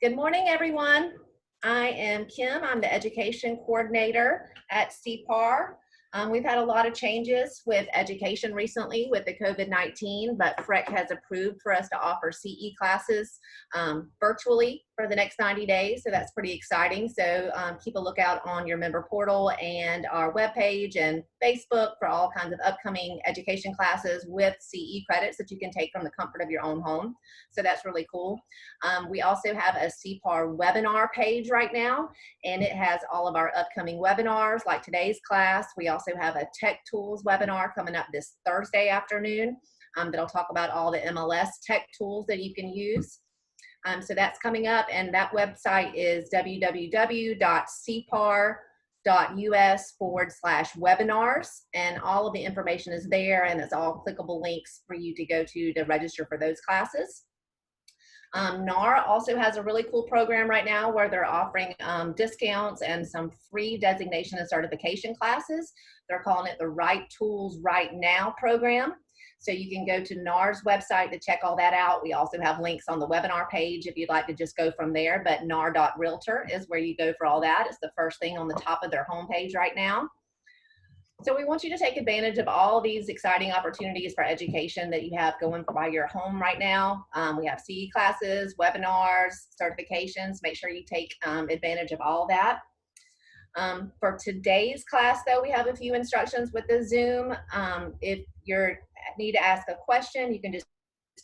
Good morning, everyone. I am Kim. I'm the Education Coordinator at Cpar. We've had a lot of changes with education recently with the COVID-19, but FREC has approved for us to offer CE classes virtually for the next 90 days, so that's pretty exciting. So keep a lookout on your member portal and our webpage and Facebook for all kinds of upcoming education classes with CE credits that you can take from the comfort of your own home. So that's really cool. We also have a Cpar webinar page right now, and it has all of our upcoming webinars like today's class. We also have a tech tools webinar coming up this Thursday afternoon that'll talk about all the MLS tech tools that you can use. So that's coming up, and that website is www.cpar.us/webinars, and all of the information is there, and it's all clickable links for you to go to register for those classes. Nara also has a really cool program right now where they're offering discounts and some free designation and certification classes. They're calling it the Right Tools Right Now program. So you can go to NAR's website to check all that out. We also have links on the webinar page if you'd like to just go from there, but nar.realtor is where you go for all that. It's the first thing on the top of their homepage right now. So we want you to take advantage of all these exciting opportunities for education that you have going by your home right now. We have CE classes, webinars, certifications. Make sure you take advantage of all that. For today's class, though, we have a few instructions with the Zoom. If you need to ask a question, you can just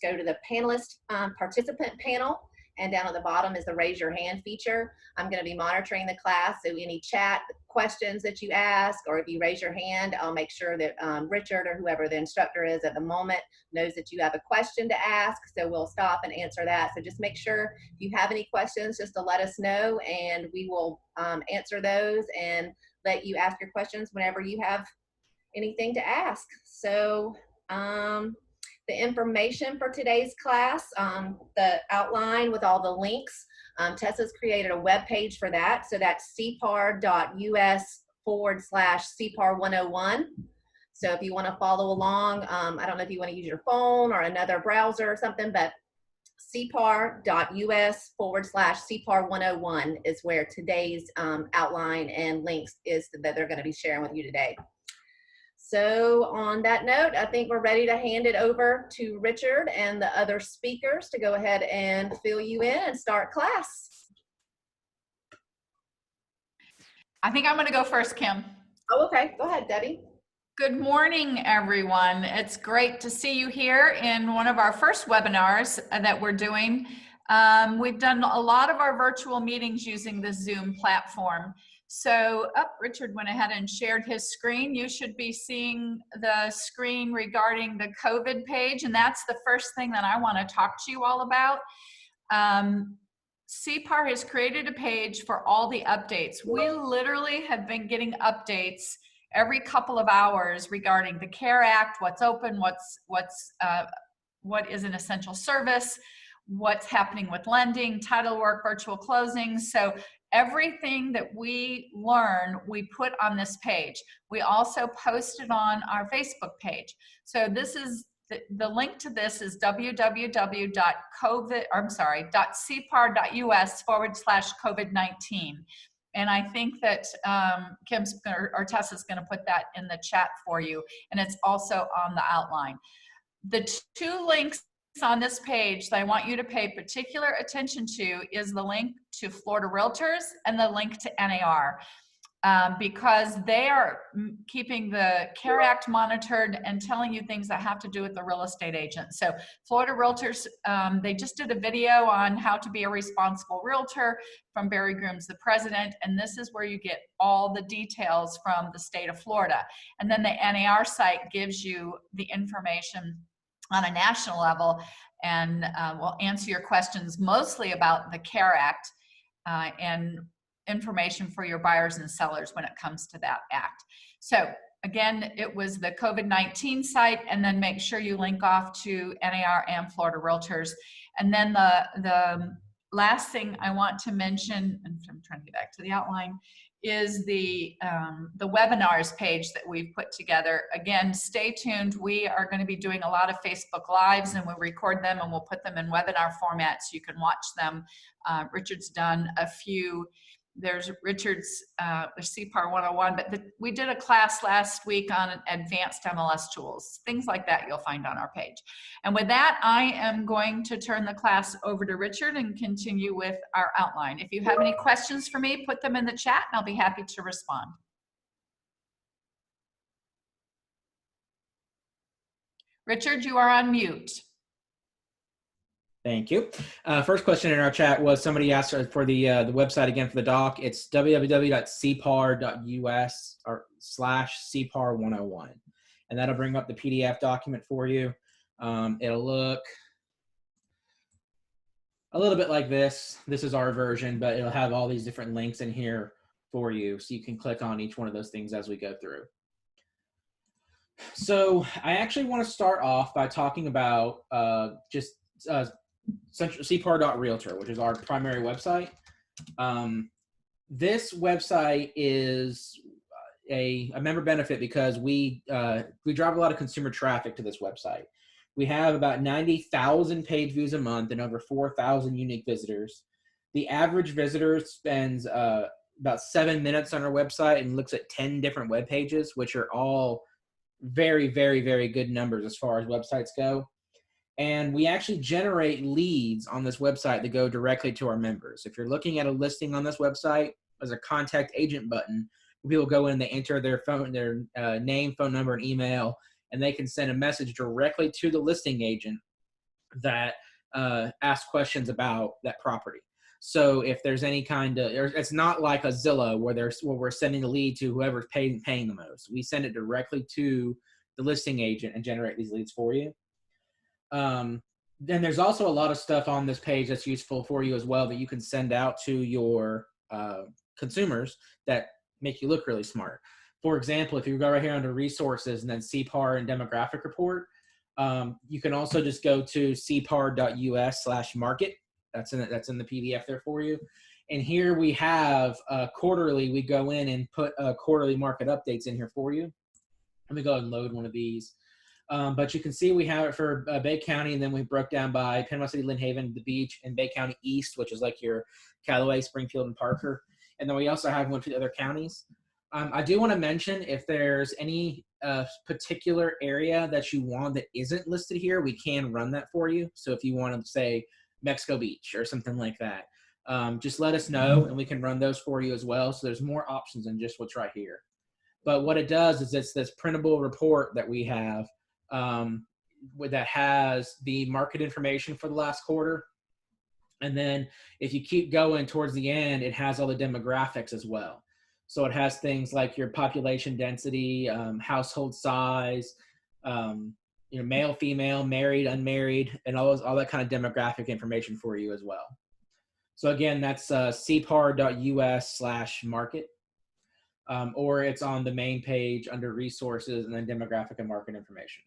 go to the panelist participant panel, and down at the bottom is the raise your hand feature. I'm going to be monitoring the class, so any chat questions that you ask, or if you raise your hand, I'll make sure that Richard or whoever the instructor is at the moment knows that you have a question to ask, so we'll stop and answer that. So just make sure if you have any questions, just to let us know, and we will answer those and let you ask your questions whenever you have anything to ask. So the information for today's class, the outline with all the links, Tessa's created a web page for that. So that's cpar.us/Cpar101. So if you want to follow along, I don't know if you want to use your phone or another browser or something, but cpar.us/Cpar101 is where today's outline and links is that they're going to be sharing with you today. So on that note, I think we're ready to hand it over to Richard and the other speakers to go ahead and fill you in and start class. I think I'm going to go first, Kim. Oh, okay. Go ahead, Debbie. Good morning, everyone. It's great to see you here in one of our first webinars that we're doing. We've done a lot of our virtual meetings using the Zoom platform. So, Richard went ahead and shared his screen. You should be seeing the screen regarding the COVID page, and that's the first thing that I want to talk to you all about. Cpar has created a page for all the updates. We literally have been getting updates every couple of hours regarding the CARE Act, what's open, what is an essential service, what's happening with lending, title work, virtual closings. So everything that we learn, we put on this page. We also post it on our Facebook page. So this is the link to this is www.cpar.us/COVID-19. And I think that Kim's or Tessa's going to put that in the chat for you. And it's also on the outline. The two links on this page that I want you to pay particular attention to is the link to Florida Realtors and the link to NAR, because they are keeping the CARE Act monitored and telling you things that have to do with the real estate agent. So Florida Realtors, they just did a video on how to be a responsible realtor from Barry Grooms, the president, and this is where you get all the details from the state of Florida. And then the NAR site gives you the information on a national level, and we'll answer your questions mostly about the CARE Act and information for your buyers and sellers when it comes to that act. So again, it was the COVID-19 site, and then make sure you link off to NAR and Florida Realtors. And then the last thing I want to mention, and I'm trying to get back to the outline, is the webinars page that we've put together. Again, stay tuned. We are going to be doing a lot of Facebook Lives, and we'll record them and we'll put them in webinar format so you can watch them. Richard's done a few. There's Richard's Cpar 101, but we did a class last week on advanced MLS tools. Things like that you'll find on our page. And with that, I am going to turn the class over to Richard and continue with our outline. If you have any questions for me, put them in the chat and I'll be happy to respond. Richard, you are on mute. Thank you. First question in our chat was somebody asked for the website again for the doc. It's www.cpar.us/Cpar101. And that'll bring up the PDF document for you. It'll look a little bit like this. This is our version, but it'll have all these different links in here for you. So you can click on each one of those things as we go through. So I actually want to start off by talking about Cpar.Realtor, which is our primary website. This website is a member benefit because we drive a lot of consumer traffic to this website. We have about 90,000 page views a month and over 4,000 unique visitors. The average visitor spends about 7 minutes on our website and looks at 10 different web pages, which are all very, very, very good numbers as far as websites go. And we actually generate leads on this website that go directly to our members. If you're looking at a listing on this website, there's a contact agent button where people go in, they enter their name, phone number, and email, and they can send a message directly to the listing agent that asks questions about that property. So if there's any kind of, it's not like a Zillow where we're sending the lead to whoever's paying the most. We send it directly to the listing agent and generate these leads for you. Then there's also a lot of stuff on this page that's useful for you as well that you can send out to your consumers that make you look really smart. For example, if you go right here under resources and then Cpar and demographic report, you can also just go to cpar.us/market. That's in the PDF there for you. And here we have quarterly, we go in and put quarterly market updates in here for you. Let me go ahead and load one of these. But you can see we have it for Bay County, and then we broke down by Panama City, Lynn Haven, the Beach, and Bay County East, which is like your Callaway, Springfield, and Parker. And then we also have one for the other counties. I do want to mention if there's any particular area that you want that isn't listed here, we can run that for you. So if you want to say Mexico Beach or something like that, just let us know and we can run those for you as well. So there's more options than just what's right here. But what it does is it's this printable report that we have that has the market information for the last quarter. And then if you keep going towards the end, it has all the demographics as well. So it has things like your population density, household size, male, female, married, unmarried, and all that kind of demographic information for you as well. So again, that's cpar.us/market, or it's on the main page under resources and then demographic and market information.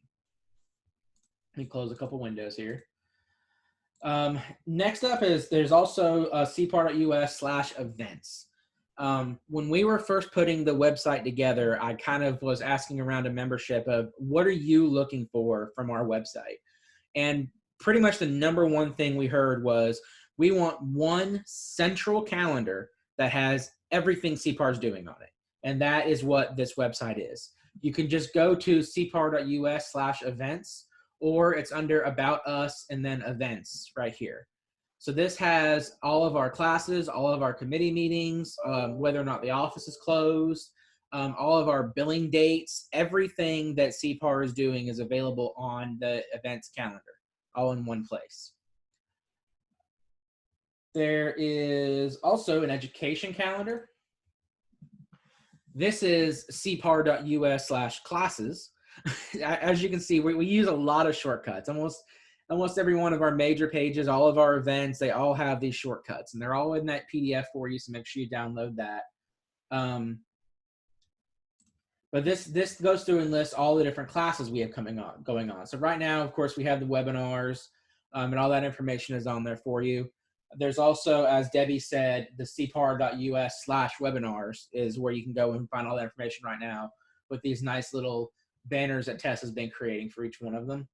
Let me close a couple windows here. Next up is there's also cpar.us/events. When we were first putting the website together, I kind of was asking around a membership of what are you looking for from our website? And pretty much the number one thing we heard was we want one central calendar that has everything Cpar is doing on it. And that is what this website is. You can just go to cpar.us/events, or it's under About Us and then Events right here. So this has all of our classes, all of our committee meetings, whether or not the office is closed, all of our billing dates, everything that Cpar is doing is available on the events calendar, all in one place. There is also an education calendar. This is cpar.us/classes. As you can see, we use a lot of shortcuts. Almost every one of our major pages, all of our events, they all have these shortcuts, and they're all in that PDF for you, so make sure you download that. But this goes through and lists all the different classes we have going on. So right now, of course, we have the webinars, and all that information is on there for you. There's also, as Debbie said, the cpar.us/webinars is where you can go and find all that information right now with these nice little banners that Tess has been creating for each one of them.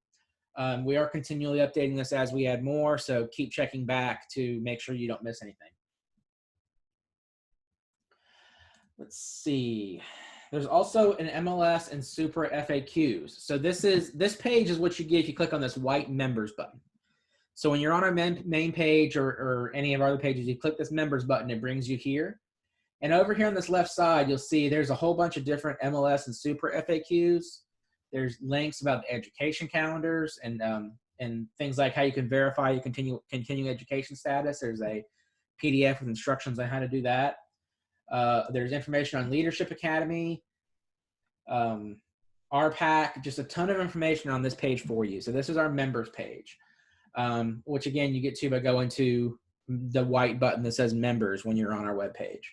We are continually updating this as we add more, so keep checking back to make sure you don't miss anything. Let's see. There's also an MLS and Supra FAQs. So this page is what you get if you click on this white members button. So when you're on our main page or any of our other pages, you click this members button, it brings you here. And over here on this left side, you'll see there's a whole bunch of different MLS and Supra FAQs. There's links about the education calendars and things like how you can verify your continuing education status. There's a PDF with instructions on how to do that. There's information on Leadership Academy, RPAC, just a ton of information on this page for you. So this is our members page, which again, you get to by going to the white button that says members when you're on our webpage.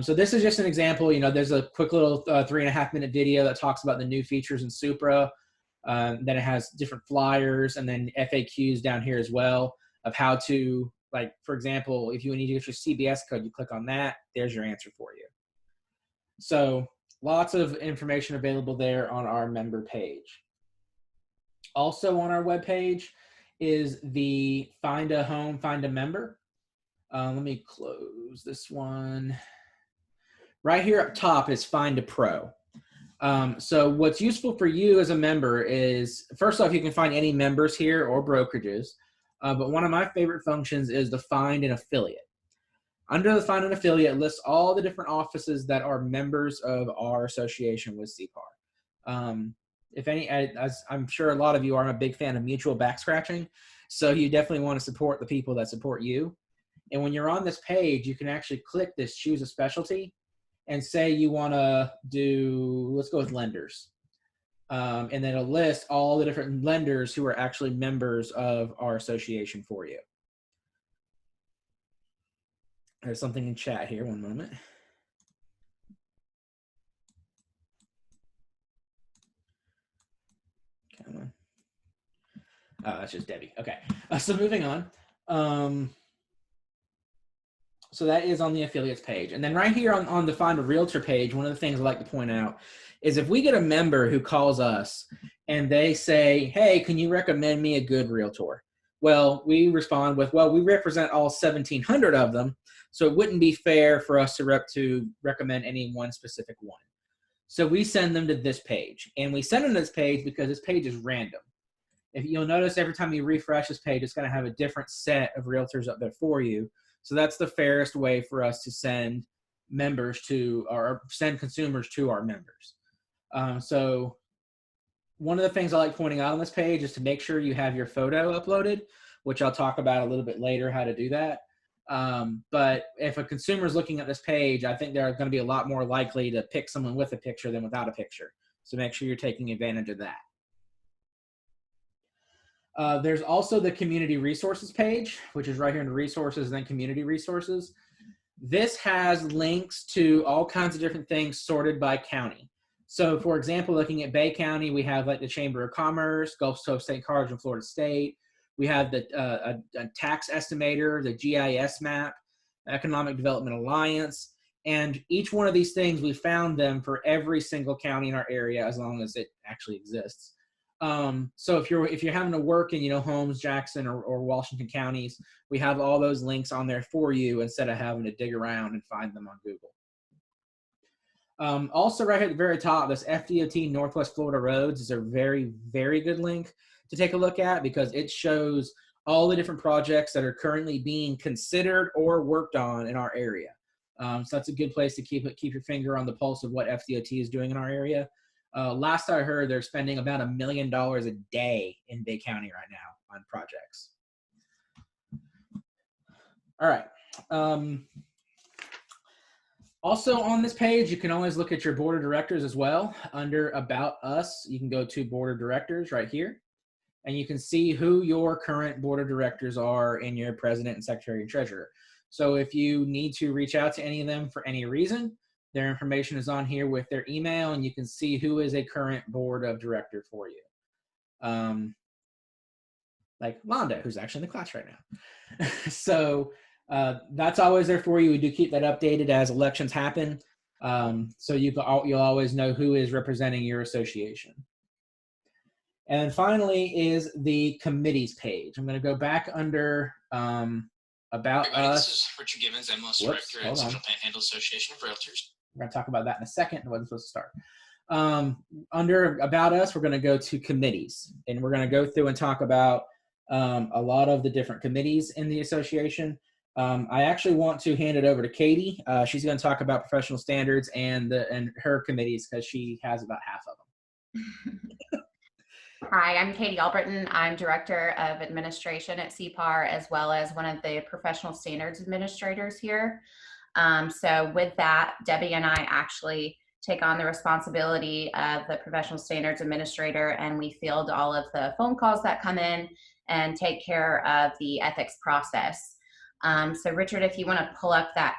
So this is just an example. You know, there's a quick little 3.5-minute video that talks about the new features in Supra. Then it has different flyers and then FAQs down here as well of how to, like, for example, if you need to get your CBS code, you click on that, there's your answer for you. So lots of information available there on our member page. Also on our webpage is the Find a Home, Find a Member. Let me close this one. Right here up top is Find a Pro. So what's useful for you as a member is, first off, you can find any members here or brokerages. But one of my favorite functions is the Find an Affiliate. Under the Find an Affiliate, it lists all the different offices that are members of our association with Cpar. If any, as I'm sure a lot of you are, I'm a big fan of mutual back scratching. So you definitely want to support the people that support you. And when you're on this page, you can actually click this Choose a Specialty and say you want to do, let's go with lenders. And then it'll list all the different lenders who are actually members of our association for you. There's something in chat here, one moment. Come on. Oh, that's just Debbie. Okay, so moving on. So that is on the affiliates page. And then right here on the Find a Realtor page, one of the things I like to point out is if we get a member who calls us and they say, hey, can you recommend me a good realtor? Well, we respond with, well, we represent all 1,700 of them, so it wouldn't be fair for us to recommend any one specific one. So we send them to this page. And we send them to this page because this page is random. If you'll notice, every time you refresh this page, it's going to have a different set of realtors up there for you. So that's the fairest way for us to send members to, or send consumers to our members. So one of the things I like pointing out on this page is to make sure you have your photo uploaded, which I'll talk about a little bit later how to do that. But if a consumer is looking at this page, I think they're going to be a lot more likely to pick someone with a picture than without a picture. So make sure you're taking advantage of that. There's also the community resources page, which is right here in the resources and then community resources. This has links to all kinds of different things sorted by county. So for example, looking at Bay County, we have like the Chamber of Commerce, Gulf Coast State College in Florida State. We have the a tax estimator, the GIS map, Economic Development Alliance. And each one of these things, we found them for every single county in our area as long as it actually exists. So if you're having to work in, Holmes, Jackson, or Washington counties, we have all those links on there for you instead of having to dig around and find them on Google. Also right here at the very top, this FDOT Northwest Florida Roads is a very, very good link to take a look at because it shows all the different projects that are currently being considered or worked on in our area. So that's a good place to keep your finger on the pulse of what FDOT is doing in our area. Last I heard, they're spending about $1 million a day in Bay County right now on projects. All right. Also on this page, you can always look at your board of directors as well. Under About Us, you can go to Board of Directors right here, and you can see who your current board of directors are and your president and secretary and treasurer. So if you need to reach out to any of them for any reason, their information is on here with their email, and you can see who is a current board of director for you. like Londa, who's actually in the class right now. So that's always there for you. We do keep that updated as elections happen. So you'll always know who is representing your association. And then finally is the committees page. I'm going to go back under About Us. This is Richard Gibbons, Mls Director at Central Panhandle Association of Realtors. We're going to talk about that in a second. I wasn't supposed to start. Under About Us, we're going to go to committees. And we're going to go through and talk about a lot of the different committees in the association. I actually want to hand it over to Katie. She's going to talk about professional standards and her committees because she has about half of them. Hi, I'm Katie Albritton. I'm Director of Administration at Cpar, as well as one of the professional standards administrators here. So with that, Debbie and I actually take on the responsibility of the professional standards administrator, and we field all of the phone calls that come in and take care of the ethics process. So Richard, if you want to pull up that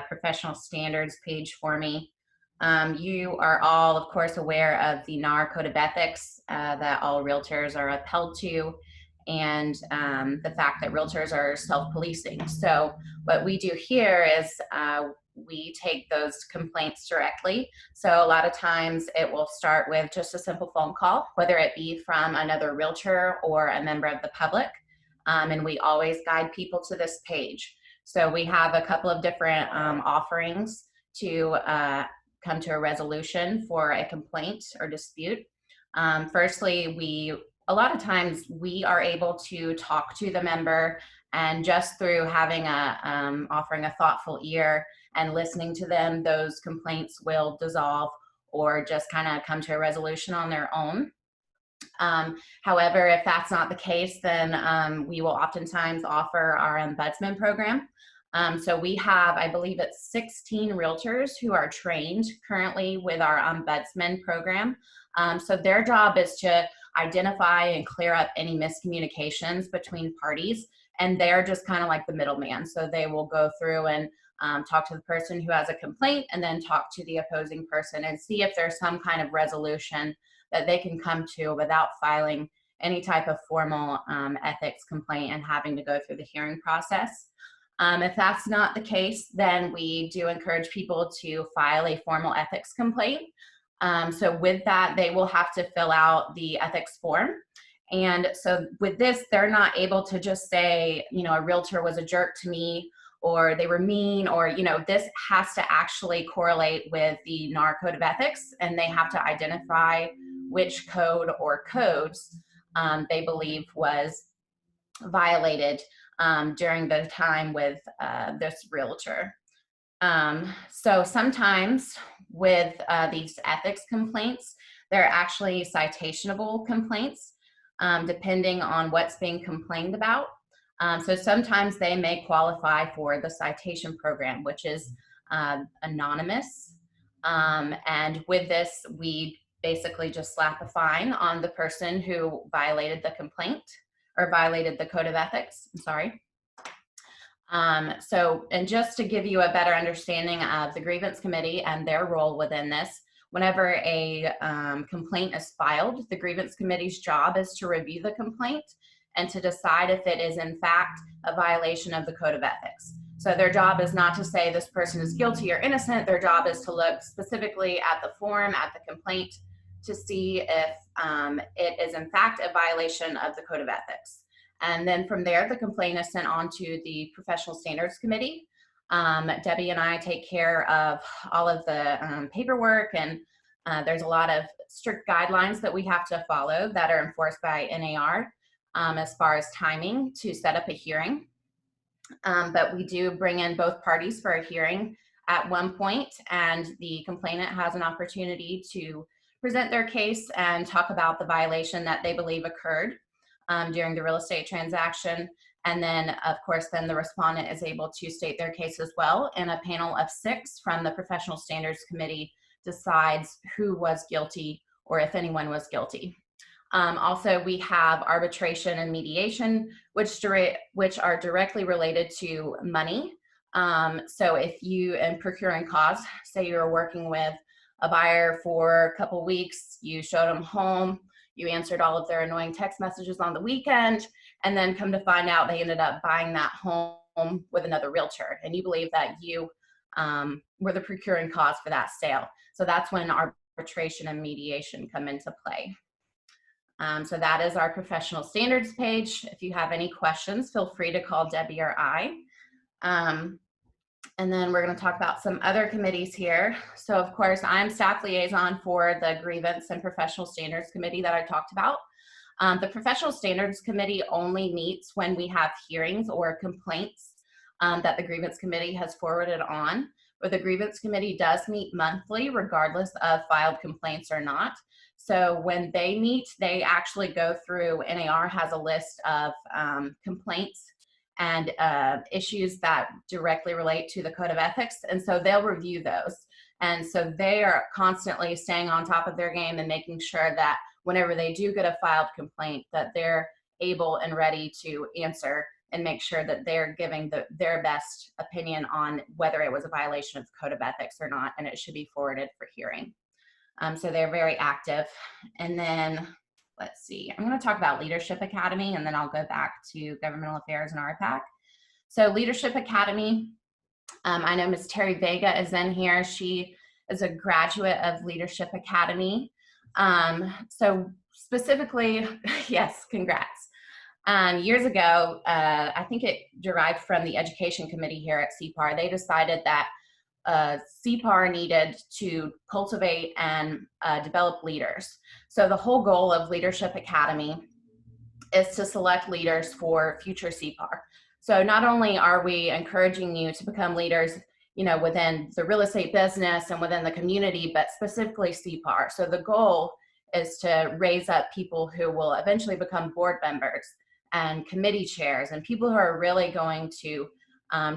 professional standards page for me. You are all, of course, aware of the Nara Code of Ethics that all realtors are upheld to, and the fact that realtors are self-policing. So what we do here is we take those complaints directly. So a lot of times it will start with just a simple phone call, whether it be from another realtor or a member of the public, and we always guide people to this page. So we have a couple of different offerings to come to a resolution for a complaint or dispute. Firstly, a lot of times we are able to talk to the member, and just through having offering a thoughtful ear and listening to them, those complaints will dissolve or just kind of come to a resolution on their own. However, if that's not the case, then we will oftentimes offer our Ombudsman program. So we have, I believe it's 16 realtors who are trained currently with our Ombudsman program. So their job is to identify and clear up any miscommunications between parties, and they're just kind of like the middleman. So they will go through and talk to the person who has a complaint, and then talk to the opposing person and see if there's some kind of resolution that they can come to without filing any type of formal ethics complaint and having to go through the hearing process. If that's not the case, then we do encourage people to file a formal ethics complaint. So with that, they will have to fill out the ethics form. And so with this, they're not able to just say, you know, a realtor was a jerk to me, or they were mean, or, you know, this has to actually correlate with the NAR Code of Ethics, and they have to identify which code or codes they believe was violated during the time with this realtor. So sometimes with these ethics complaints, they're actually citationable complaints, depending on what's being complained about. So sometimes they may qualify for the citation program, which is anonymous. And with this, we basically just slap a fine on the person who violated the complaint or violated the code of ethics. I'm sorry. So, and just to give you a better understanding of the Grievance Committee and their role within this, whenever a complaint is filed, the Grievance Committee's job is to review the complaint and to decide if it is in fact a violation of the code of ethics. So their job is not to say this person is guilty or innocent. Their job is to look specifically at the form, at the complaint, to see if it is in fact a violation of the code of ethics. And then from there, the complaint is sent on to the Professional Standards Committee. Debbie and I take care of all of the paperwork, and there's a lot of strict guidelines that we have to follow that are enforced by NAR as far as timing to set up a hearing. But we do bring in both parties for a hearing at one point, and the complainant has an opportunity to present their case and talk about the violation that they believe occurred during the real estate transaction. And then, of course, then the respondent is able to state their case as well, and a panel of 6 from the Professional Standards Committee decides who was guilty or if anyone was guilty. Also, we have arbitration and mediation, which are directly related to money. So if you, in procuring cause, say you're working with a buyer for a couple weeks, you showed them home, you answered all of their annoying text messages on the weekend, and then come to find out they ended up buying that home with another realtor, and you believe that you were the procuring cause for that sale. So that's when arbitration and mediation come into play. So that is our professional standards page. If you have any questions, feel free to call Debbie or I. And then we're going to talk about some other committees here. So of course, I'm staff liaison for the Grievance and Professional Standards Committee that I talked about. The Professional Standards Committee only meets when we have hearings or complaints that the Grievance Committee has forwarded on. But the Grievance Committee does meet monthly regardless of filed complaints or not. So when they meet, they actually go through, NAR has a list of complaints and issues that directly relate to the Code of Ethics. And so they'll review those. And so they are constantly staying on top of their game and making sure that whenever they do get a filed complaint, that they're able and ready to answer and make sure that they're giving their best opinion on whether it was a violation of the Code of Ethics or not, and it should be forwarded for hearing. So they're very active. And then, let's see, I'm going to talk about Leadership Academy, and then I'll go back to Governmental Affairs and RPAC. So Leadership Academy, I know Ms. Terry Vega is in here. She is a graduate of Leadership Academy. So specifically, yes, congrats. Years ago, I think it derived from the Education Committee here at Cpar. They decided that Cpar needed to cultivate and develop leaders. So the whole goal of Leadership Academy is to select leaders for future Cpar. So not only are we encouraging you to become leaders, you know, within the real estate business and within the community, but specifically Cpar. So the goal is to raise up people who will eventually become board members and committee chairs and people who are really going to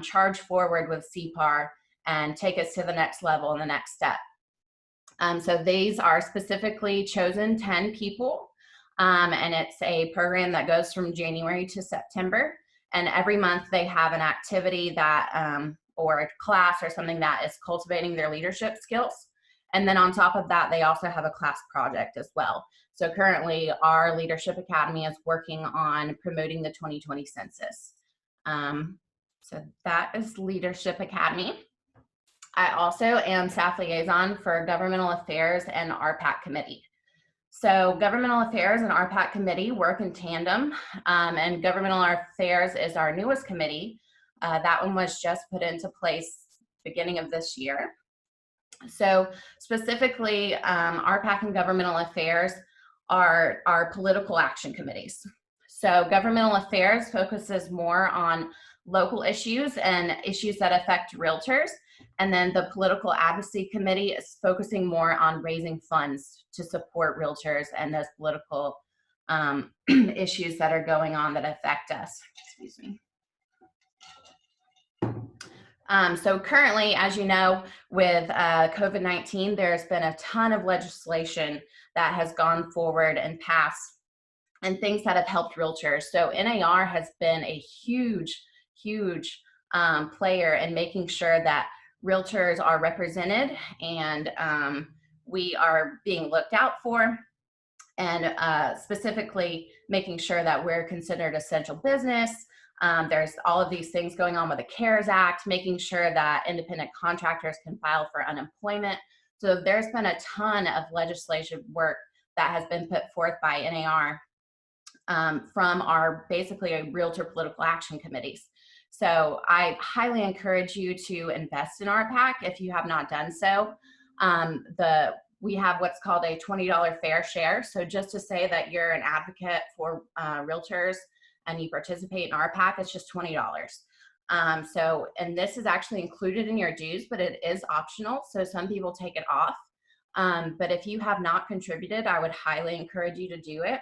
charge forward with Cpar and take us to the next level and the next step. So these are specifically chosen 10 people, and it's a program that goes from January to September. And every month they have an activity that, or a class or something that is cultivating their leadership skills. And then on top of that, they also have a class project as well. So currently our Leadership Academy is working on promoting the 2020 census. So that is Leadership Academy. I also am staff liaison for Governmental Affairs and RPAC Committee. So Governmental Affairs and RPAC Committee work in tandem, and Governmental Affairs is our newest committee. That one was just put into place beginning of this year. So specifically, RPAC and Governmental Affairs are our political action committees. So Governmental Affairs focuses more on local issues and issues that affect realtors. And then the Political Advocacy Committee is focusing more on raising funds to support realtors and those political issues that are going on that affect us. Excuse me. So currently, as you know, with COVID-19, there's been a ton of legislation that has gone forward and passed and things that have helped realtors. So NAR has been a huge player in making sure that realtors are represented and we are being looked out for, and specifically making sure that we're considered essential business. There's all of these things going on with the CARES Act, making sure that independent contractors can file for unemployment. So there's been a ton of legislative work that has been put forth by NAR from our basically Realtor political action committees. So I highly encourage you to invest in RPAC if you have not done so. We have what's called a $20 fair share. So just to say that you're an advocate for realtors and you participate in RPAC, it's just $20. And this is actually included in your dues, but it is optional. So some people take it off. But if you have not contributed, I would highly encourage you to do it.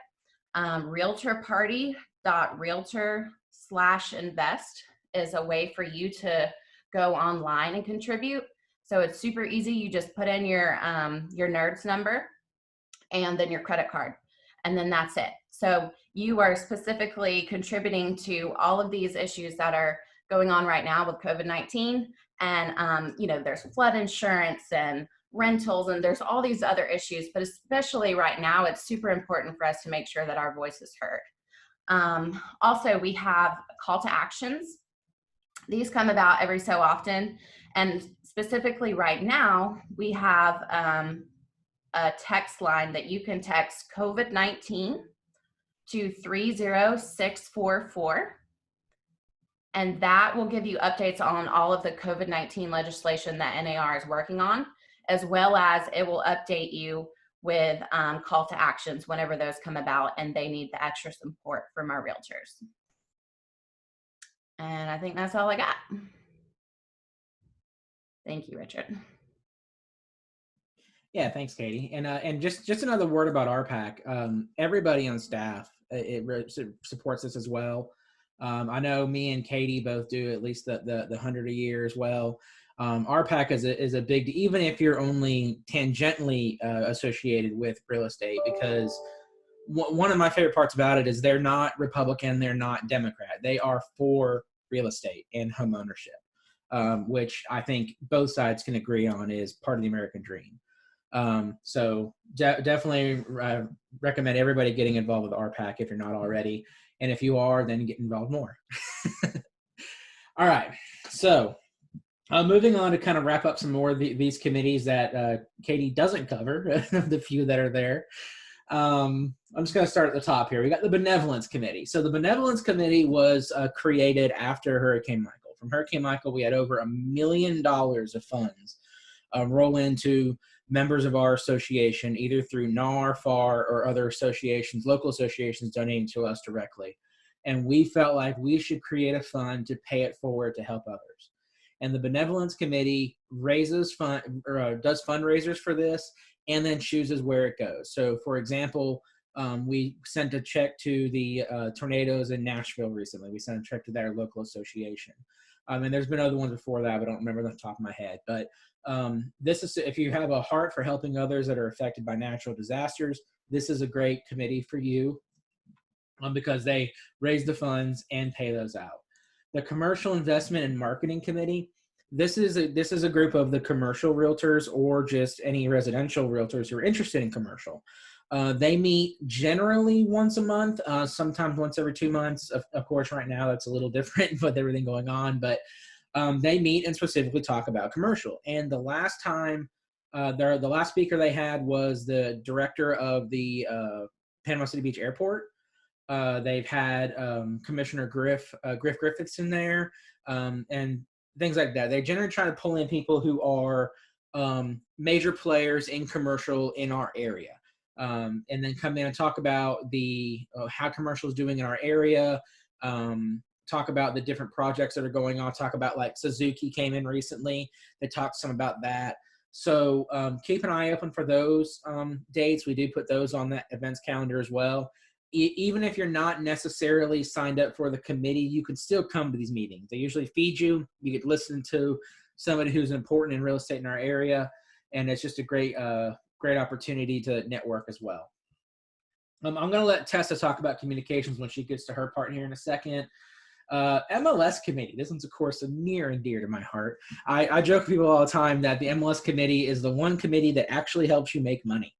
realtorparty.realtor/invest is a way for you to go online and contribute. So it's super easy. You just put in your NERDS number and then your credit card, and then that's it. So you are specifically contributing to all of these issues that are going on right now with COVID-19. And, you know, there's flood insurance and rentals, and there's all these other issues, but especially right now, it's super important for us to make sure that our voice is heard. Also, we have call to actions. These come about every so often, and specifically right now, we have a text line that you can text COVID-19 to 30644. And that will give you updates on all of the COVID-19 legislation that NAR is working on, as well as it will update you with call to actions whenever those come about and they need the extra support from our realtors. And I think that's all I got. Thank you, Richard. Yeah, thanks, Katie. And just another word about RPAC. Everybody on staff supports this as well. I know me and Katie both do at least the 100 a year as well. RPAC is a big, even if you're only tangentially associated with real estate, because one of my favorite parts about it is they're not Republican, they're not Democrat. They are for real estate and home ownership, which I think both sides can agree on is part of the American dream. So definitely recommend everybody getting involved with RPAC if you're not already. And if you are, then get involved more. All right. So moving on to kind of wrap up some more of these committees that Katie doesn't cover, the few that are there. I'm just going to start at the top here. We got the Benevolence Committee. So the Benevolence Committee was created after Hurricane Michael. From Hurricane Michael, we had over $1 million of funds roll into members of our association, either through NAR, FAR, or other associations, local associations donating to us directly. And we felt like we should create a fund to pay it forward to help others. And the Benevolence Committee does fundraisers for this and then chooses where it goes. So, for example, we sent a check to the tornadoes in Nashville recently. We sent a check to their local association. And there's been other ones before that, but I don't remember off the top of my head. But this is, if you have a heart for helping others that are affected by natural disasters, this is a great committee for you because they raise the funds and pay those out. The Commercial Investment and Marketing Committee, this is a group of the commercial realtors or just any residential realtors who are interested in commercial. They meet generally once a month, sometimes once every 2 months. Of course, right now it's a little different with everything going on, but they meet and specifically talk about commercial. And the last time, the last speaker they had was the director of the Panama City Beach Airport. They've had Commissioner Griff Griffiths in there, and things like that. They generally try to pull in people who are major players in commercial in our area. And then come in and talk about how commercial is doing in our area, talk about the different projects that are going on, talk about like Suzuki came in recently. They talked some about that. So keep an eye open for those dates. We do put those on that events calendar as well. Even if you're not necessarily signed up for the committee, you can still come to these meetings. They usually feed you. You get to listen to somebody who's important in real estate in our area. And it's just a great opportunity to network as well. I'm going to let Tessa talk about communications when she gets to her part here in a second. MLS Committee. This one's, of course, near and dear to my heart. I joke with people all the time that the MLS Committee is the one committee that actually helps you make money.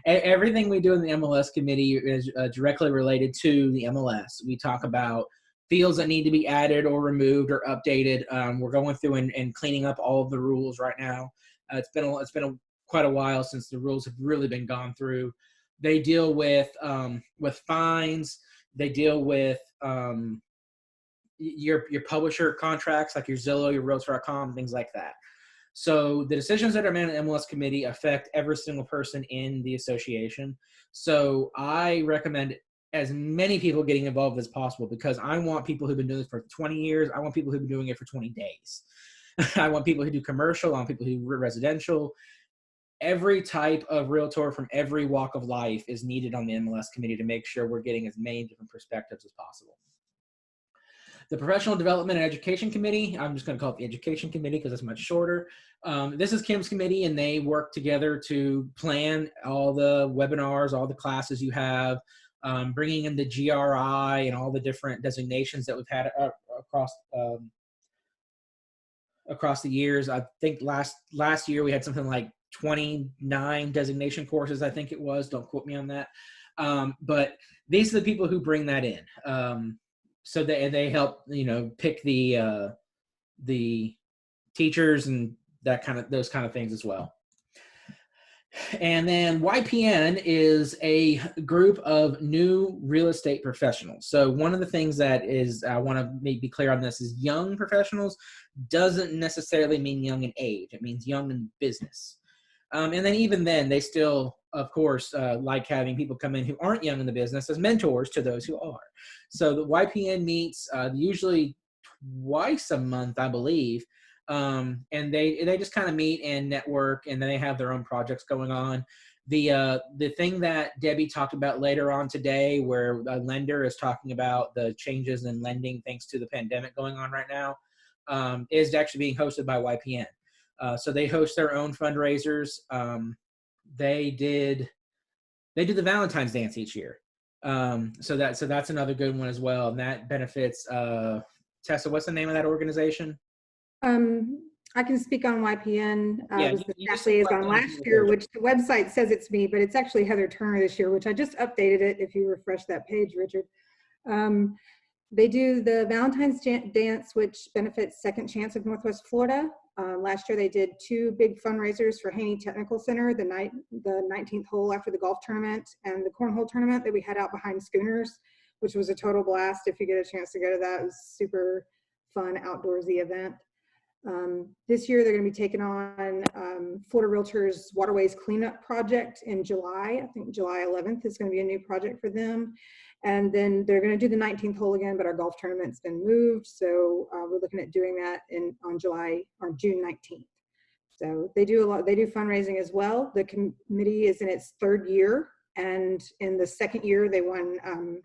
Everything we do in the MLS Committee is directly related to the MLS. We talk about fields that need to be added or removed or updated. We're going through and cleaning up all of the rules right now. It's been quite a while since the rules have really been gone through. They deal with fines. They deal with your publisher contracts, like your Zillow, your Realtor.com, things like that. So the decisions that are made in the MLS Committee affect every single person in the association. So I recommend as many people getting involved as possible because I want people who've been doing this for 20 years. I want people who've been doing it for 20 days. I want people who do commercial. I want people who do residential. Every type of realtor from every walk of life is needed on the MLS Committee to make sure we're getting as many different perspectives as possible. The Professional Development and Education Committee, I'm just going to call it the Education Committee because it's much shorter. This is Kim's committee, and they work together to plan all the webinars, all the classes you have, bringing in the GRI and all the different designations that we've had across the years. I think last year we had something like 29 designation courses, I think it was. Don't quote me on that. But these are the people who bring that in. So they help, pick the teachers and those kind of things as well. And then YPN is a group of new real estate professionals. So one of the things that is, I want to be clear on this, is young professionals doesn't necessarily mean young in age. It means young in business. And then even then, they still, of course, like having people come in who aren't young in the business as mentors to those who are. So the YPN meets usually twice a month, I believe. And they just kind of meet and network, and then they have their own projects going on. The thing that Debbie talked about later on today, where a lender is talking about the changes in lending thanks to the pandemic going on right now, is actually being hosted by YPN. So they host their own fundraisers. They do the Valentine's dance each year. So that's another good one as well, and that benefits Tessa. What's the name of that organization? I can speak on YPN. Yeah, I was the staff liaison last year, which the website says it's me, but it's actually Heather Turner this year, which I just updated it. If you refresh that page, Richard. They do the Valentine's dance, which benefits Second Chance of Northwest Florida. Last year they did 2 big fundraisers for Haney Technical Center, the 19th hole after the golf tournament, and the cornhole tournament that we had out behind Schooners, which was a total blast. If you get a chance to go to that, it was super fun outdoorsy event. This year they're going to be taking on Florida Realtors Waterways Cleanup Project in July. I think July 11th is going to be a new project for them. And then they're going to do the 19th hole again, but our golf tournament's been moved. So we're looking at doing that on June 19th. So they do fundraising as well. The committee is in its 3rd year. And in the 2nd year, they won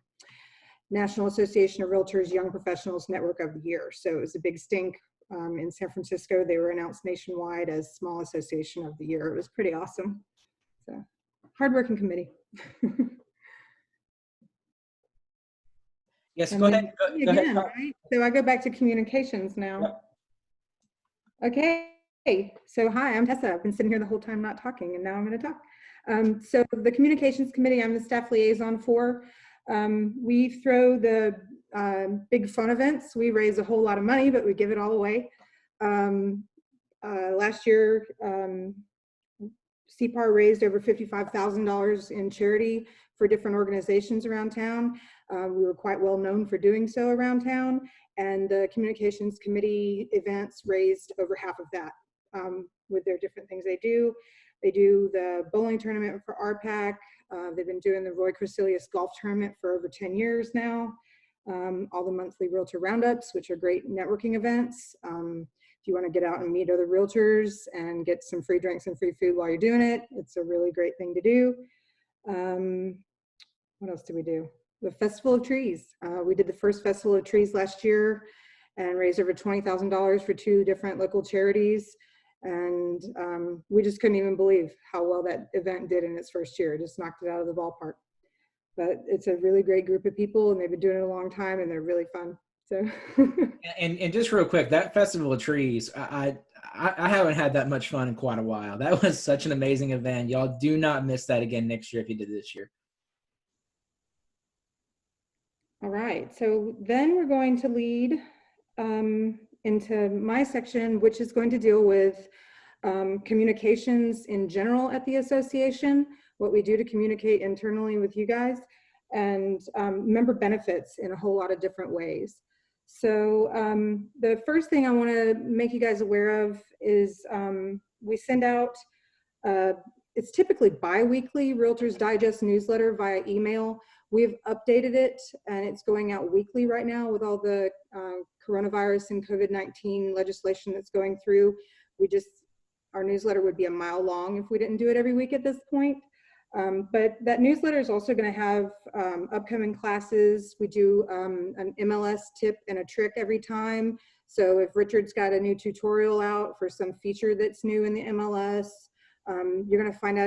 National Association of Realtors Young Professionals Network of the Year. So it was a big stink. In San Francisco, they were announced nationwide as Small Association of the Year. It was pretty awesome. So, hardworking committee. Yes, go ahead. Go ahead. Right? So I go back to communications now. Yep. Okay. So hi, I'm Tessa. I've been sitting here the whole time not talking, and now I'm going to talk. So the communications committee, I'm the staff liaison for. We throw the big fun events. We raise a whole lot of money, but we give it all away. Last year, Cpar raised over $55,000 in charity for different organizations around town. We were quite well known for doing so around town, and the communications committee events raised over half of that with their different things they do. They do the bowling tournament for RPAC. They've been doing the Roy Crecilius golf tournament for over 10 years now. All the monthly realtor roundups, which are great networking events. If you want to get out and meet other realtors and get some free drinks and free food while you're doing it, it's a really great thing to do. What else do we do? The Festival of Trees. We did the first Festival of Trees last year and raised over $20,000 for 2 different local charities. And we just couldn't even believe how well that event did in its first year. It just knocked it out of the ballpark. But it's a really great group of people, and they've been doing it a long time, and they're really fun. So, and just real quick, that Festival of Trees, I haven't had that much fun in quite a while. That was such an amazing event. Y'all do not miss that again next year if you did this year. All right. So then we're going to lead into my section, which is going to deal with communications in general at the association, what we do to communicate internally with you guys, and member benefits in a whole lot of different ways. So the first thing I want to make you guys aware of is we send out, it's typically bi-weekly Realtors Digest newsletter via email. We've updated it, and it's going out weekly right now with all the coronavirus and COVID-19 legislation that's going through. Our newsletter would be a mile long if we didn't do it every week at this point. But that newsletter is also going to have upcoming classes. We do an MLS tip and a trick every time. So if Richard's got a new tutorial out for some feature that's new in the MLS, you're going to find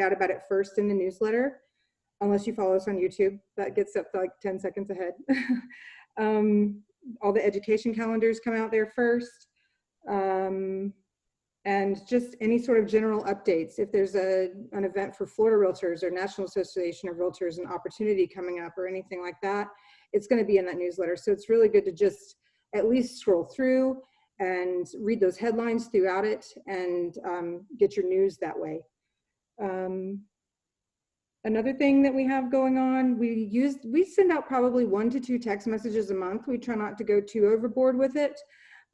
out about it first in the newsletter, unless you follow us on YouTube. That gets up to like 10 seconds ahead. All the education calendars come out there first. and just any sort of general updates. If there's an event for Florida Realtors or National Association of Realtors, an opportunity coming up or anything like that, it's going to be in that newsletter. So it's really good to just at least scroll through and read those headlines throughout it and get your news that way. Another thing that we have going on, we send out probably 1 to 2 text messages a month. We try not to go too overboard with it.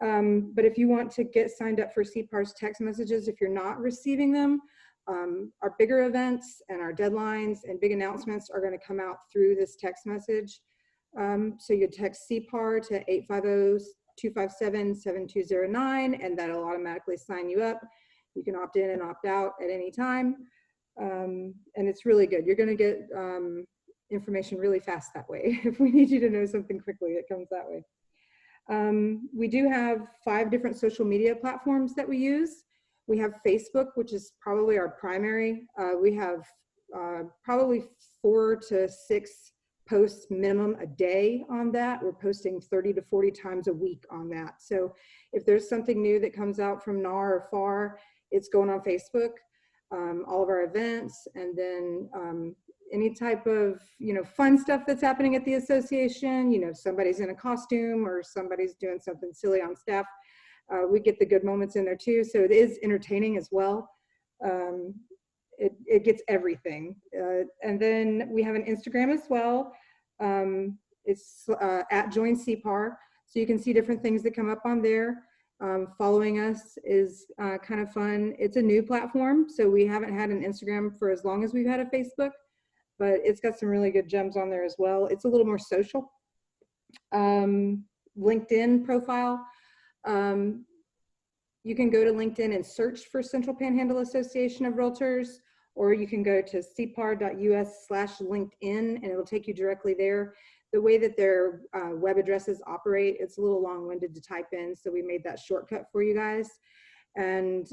But if you want to get signed up for Cpar's text messages, if you're not receiving them, our bigger events and our deadlines and big announcements are going to come out through this text message. So you text Cpar to 850-257-7209, and that'll automatically sign you up. You can opt in and opt out at any time. And it's really good. You're going to get information really fast that way. If we need you to know something quickly, it comes that way. We do have 5 different social media platforms that we use. We have Facebook, which is probably our primary. We have probably 4 to 6 posts minimum a day on that. We're posting 30 to 40 times a week on that. So if there's something new that comes out from NAR or FAR, it's going on Facebook. All of our events, and then any type of, fun stuff that's happening at the association, somebody's in a costume or somebody's doing something silly on staff. We get the good moments in there too. So it is entertaining as well. It gets everything. And then we have an Instagram as well. It's at Join Cpar. So you can see different things that come up on there. Following us is kind of fun. It's a new platform, so we haven't had an Instagram for as long as we've had a Facebook, but it's got some really good gems on there as well. It's a little more social. LinkedIn profile. You can go to LinkedIn and search for Central Panhandle Association of Realtors, or you can go to cpar.us/LinkedIn, and it'll take you directly there. The way that their web addresses operate, it's a little long-winded to type in, so we made that shortcut for you guys. And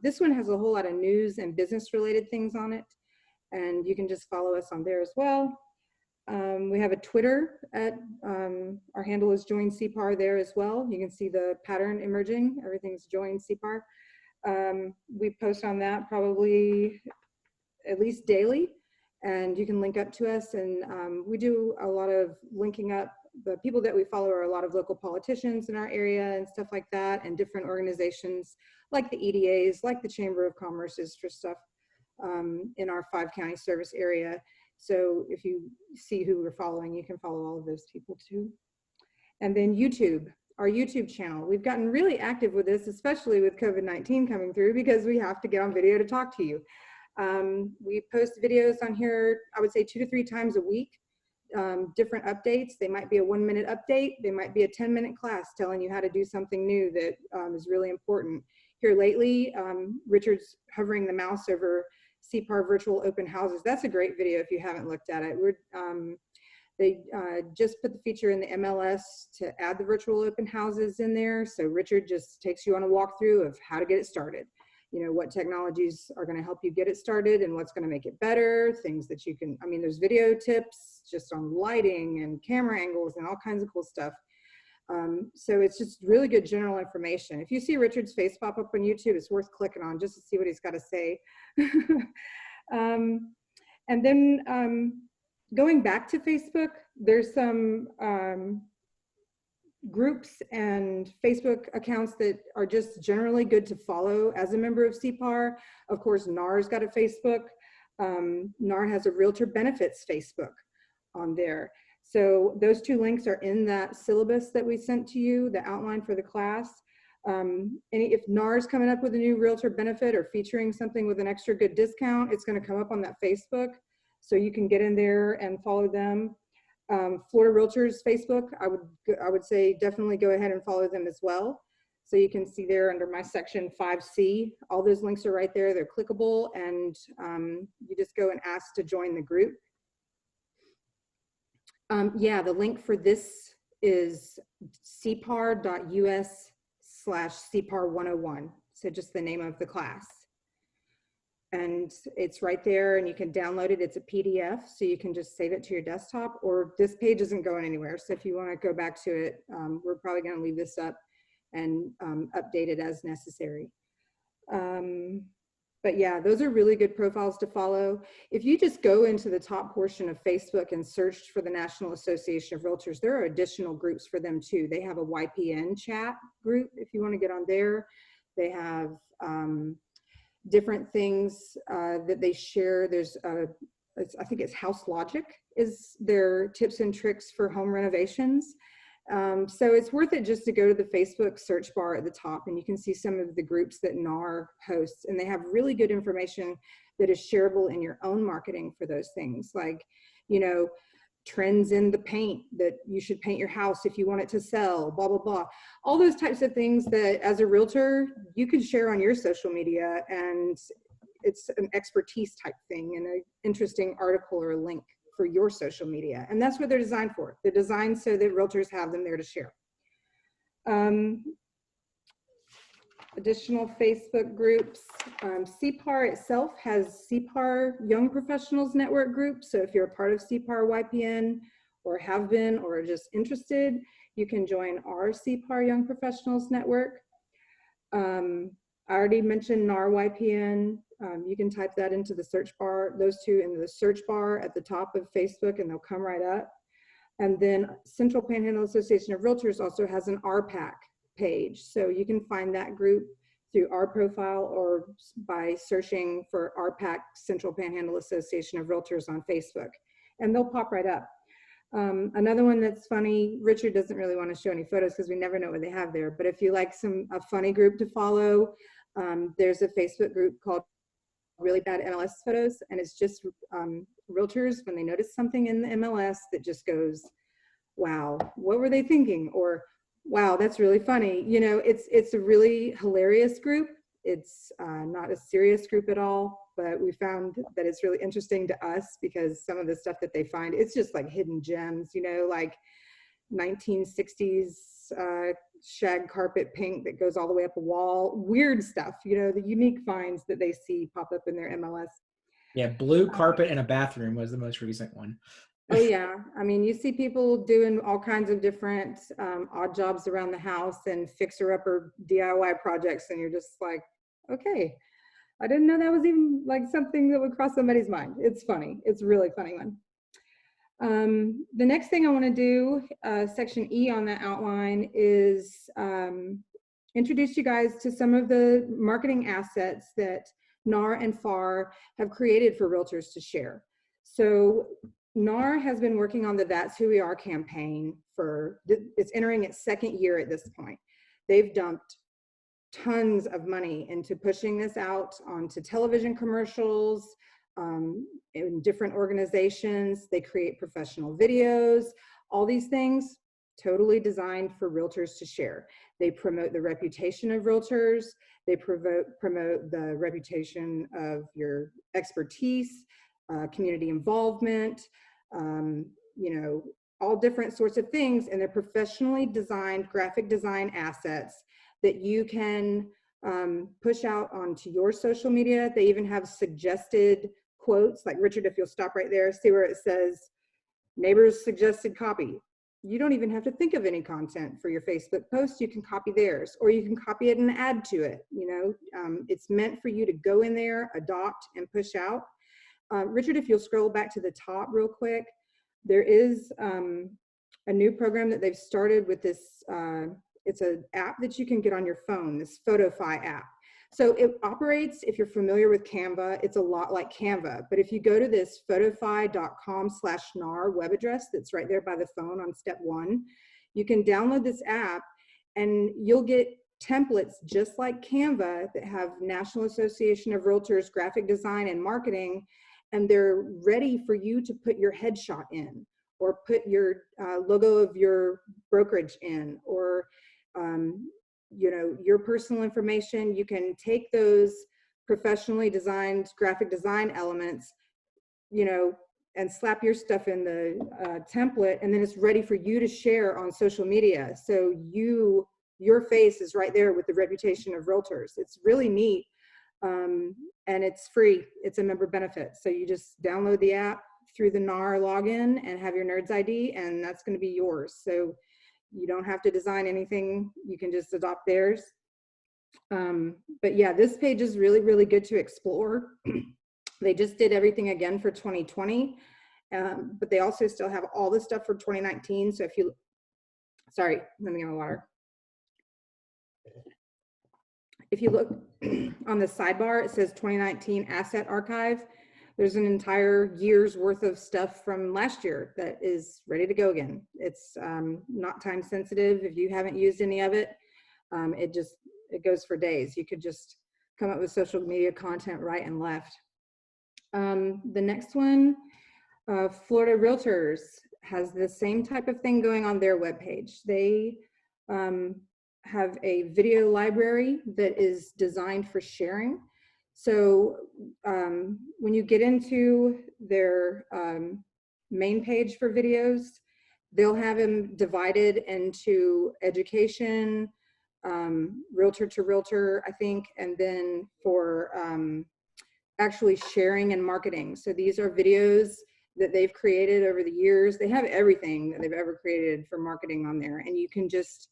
this one has a whole lot of news and business-related things on it, and you can just follow us on there as well. We have a Twitter at, our handle is Join Cpar there as well. You can see the pattern emerging. Everything's Join Cpar. We post on that probably at least daily. And you can link up to us, and we do a lot of linking up. The people that we follow are a lot of local politicians in our area and stuff like that, and different organizations like the EDAs, like the Chamber of Commerce's for stuff in our 5-county service area. So if you see who we're following, you can follow all of those people too. And then YouTube, our YouTube channel. We've gotten really active with this, especially with COVID-19 coming through, because we have to get on video to talk to you. We post videos on here, I would say 2 to 3 times a week, different updates. They might be a 1-minute update. They might be a 10-minute class telling you how to do something new that is really important. Here lately, Richard's hovering the mouse over Cpar virtual open houses. That's a great video if you haven't looked at it. They just put the feature in the MLS to add the virtual open houses in there. So Richard just takes you on a walkthrough of how to get it started. What technologies are going to help you get it started and what's going to make it better, things that you can, there's video tips just on lighting and camera angles and all kinds of cool stuff. So it's just really good general information. If you see Richard's face pop up on YouTube, it's worth clicking on just to see what he's got to say. And then going back to Facebook, there's some groups and Facebook accounts that are just generally good to follow as a member of Cpar. Of course, NAR's got a Facebook. NAR has a Realtor Benefits Facebook on there. So those 2 links are in that syllabus that we sent to you, the outline for the class. If NAR's coming up with a new Realtor benefit or featuring something with an extra good discount, it's going to come up on that Facebook. So you can get in there and follow them. Florida Realtors Facebook, I would say definitely go ahead and follow them as well. So you can see there under my section 5C, all those links are right there. They're clickable, and you just go and ask to join the group. Yeah, the link for this is cpar.us/Cpar101. So just the name of the class. And it's right there, and you can download it. It's a PDF, so you can just save it to your desktop, or this page isn't going anywhere. So if you want to go back to it, we're probably going to leave this up and update it as necessary. But yeah, those are really good profiles to follow. If you just go into the top portion of Facebook and search for the National Association of Realtors, there are additional groups for them too. They have a YPN chat group if you want to get on there. They have different things that they share. There's I think it's House Logic is their tips and tricks for home renovations. So it's worth it just to go to the Facebook search bar at the top, and you can see some of the groups that NAR hosts, and they have really good information that is shareable in your own marketing for those things, like, you know, trends in the paint that you should paint your house if you want it to sell, blah, blah, blah. All those types of things that as a realtor, you can share on your social media, and it's an expertise type thing and an interesting article or a link for your social media. And that's what they're designed for. They're designed so that realtors have them there to share. Additional Facebook groups. Cpar itself has Cpar Young Professionals Network group. So if you're a part of Cpar YPN or have been or are just interested, you can join our Cpar Young Professionals Network. I already mentioned NAR YPN. You can type that into the search bar, those two in the search bar at the top of Facebook, and they'll come right up. And then Central Panhandle Association of Realtors also has an RPAC page. So you can find that group through our profile or by searching for RPAC Central Panhandle Association of Realtors on Facebook, and they'll pop right up. Another one that's funny, Richard doesn't really want to show any photos because we never know what they have there, but if you like a funny group to follow, there's a Facebook group called Really Bad MLS Photos, and it's just realtors when they notice something in the MLS that just goes, wow, what were they thinking? Or wow, that's really funny. You know, it's a really hilarious group. It's not a serious group at all, but we found that it's really interesting to us because some of the stuff that they find, it's just like hidden gems, you know, like 1960s shag carpet paint that goes all the way up a wall, weird stuff, you know, the unique finds that they see pop up in their MLS. Yeah, blue carpet in a bathroom was the most recent one. Oh yeah, I mean, you see people doing all kinds of different odd jobs around the house and fixer-upper DIY projects, and you're just like, okay, I didn't know that was even like something that would cross somebody's mind. It's funny. It's a really funny one. The next thing I want to do, section E on that outline, is introduce you guys to some of the marketing assets that NAR and FAR have created for realtors to share. So NAR has been working on the That's Who We Are campaign it's entering its second year at this point. They've dumped tons of money into pushing this out onto television commercials, in different organizations. They create professional videos, all these things totally designed for realtors to share. They promote the reputation of realtors. They promote the reputation of your expertise, community involvement, you know, all different sorts of things. And they're professionally designed graphic design assets that you can push out onto your social media. They even have suggested quotes, like Richard, if you'll stop right there, see where it says neighbors suggested copy. You don't even have to think of any content for your Facebook post. You can copy theirs, or you can copy it and add to it. You know, it's meant for you to go in there, adopt, and push out. Richard, if you'll scroll back to the top real quick, there is a new program that they've started with this. It's an app that you can get on your phone, this Photofy app. So it operates, if you're familiar with Canva, it's a lot like Canva. But if you go to this photofy.com/NAR web address that's right there by the phone on step 1, you can download this app and you'll get templates just like Canva that have National Association of Realtors graphic design and marketing, and they're ready for you to put your headshot in, or put your logo of your brokerage in, or you know, your personal information. You can take those professionally designed graphic design elements, you know, and slap your stuff in the template, and then it's ready for you to share on social media. So your face is right there with the reputation of realtors. It's really neat, and it's free. It's a member benefit. So you just download the app through the NAR login and have your NERDS ID, and that's going to be yours. So you don't have to design anything. You can just adopt theirs. But yeah, this page is really, really good to explore. They just did everything again for 2020, but they also still have all the stuff for 2019. So if you, sorry, let me get my water. If you look on the sidebar, it says 2019 Asset Archive. There's an entire year's worth of stuff from last year that is ready to go again. It's not time sensitive. If you haven't used any of it, it goes for days. You could just come up with social media content right and left. The next one, Florida Realtors has the same type of thing going on their webpage. They have a video library that is designed for sharing. So when you get into their main page for videos, they'll have them divided into education, realtor to realtor, I think, and then for actually sharing and marketing. So these are videos that they've created over the years. They have everything that they've ever created for marketing on there, and you can just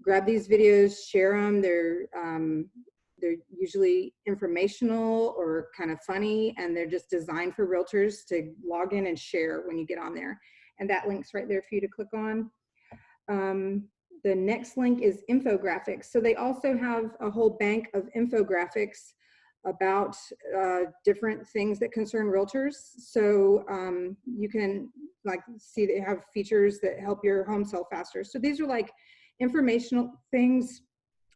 grab these videos, share them. They're usually informational or kind of funny, and they're just designed for realtors to log in and share when you get on there. And that link's right there for you to click on. The next link is Infographics. So they also have a whole bank of infographics about different things that concern realtors. So you can see they have features that help your home sell faster. So these are like informational things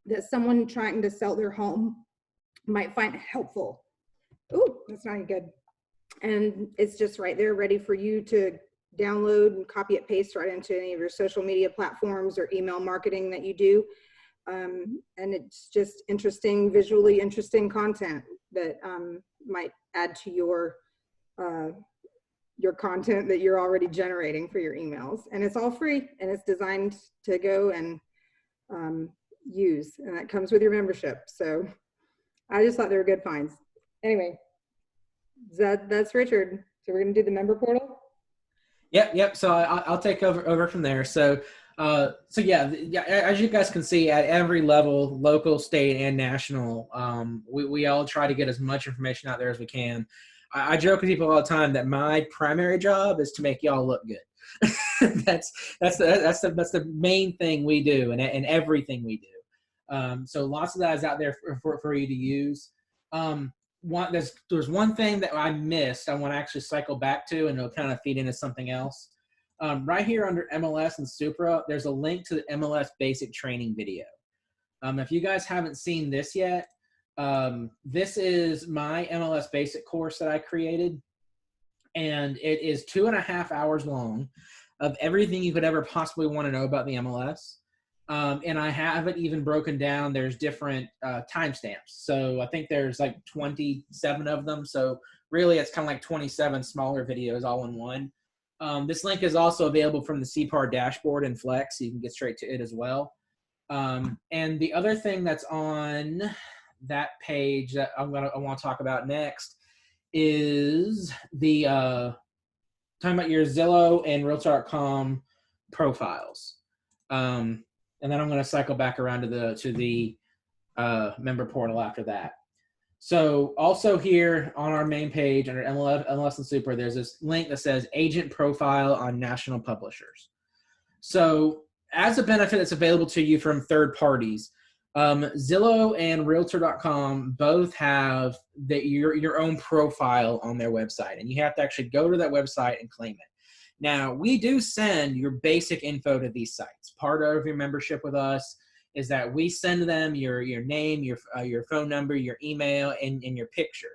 that someone trying to sell their home might find helpful. Oh, that's not good. And it's just right there ready for you to download and copy it, paste right into any of your social media platforms or email marketing that you do. And it's just interesting, visually interesting content that might add to your content that you're already generating for your emails. And it's all free, and it's designed to go and use, and that comes with your membership. So I just thought they were good finds. Anyway, that's Richard. So we're gonna do the member portal. Yep. So I'll take over from there. So yeah, as you guys can see, at every level, local, state, and national, we all try to get as much information out there as we can. I joke with people all the time that my primary job is to make y'all look good. that's the main thing we do, and everything we do. So lots of that is out there for you to use. There's one thing that I missed. I want to actually cycle back to, and it'll kind of feed into something else. Right here under MLS and Supra, there's a link to the MLS Basic Training video. If you guys haven't seen this yet, this is my MLS Basic course that I created, and it is 2.5 hours long of everything you could ever possibly want to know about the MLS. And I have it even broken down. There's different timestamps. So I think there's like 27 of them. So really it's kind of like 27 smaller videos all in one. This link is also available from the Cpar dashboard in Flex, so you can get straight to it as well. And the other thing that's on that page that I want to talk about next is the talking about your Zillow and Realtor.com profiles. And then I'm going to cycle back around to the member portal after that. So also here on our main page under MLS and Super, there's this link that says Agent Profile on National Publishers. So as a benefit that's available to you from third parties, Zillow and Realtor.com both have your own profile on their website, and you have to actually go to that website and claim it. Now, we do send your basic info to these sites. Part of your membership with us is that we send them your name, your phone number, your email, and your picture.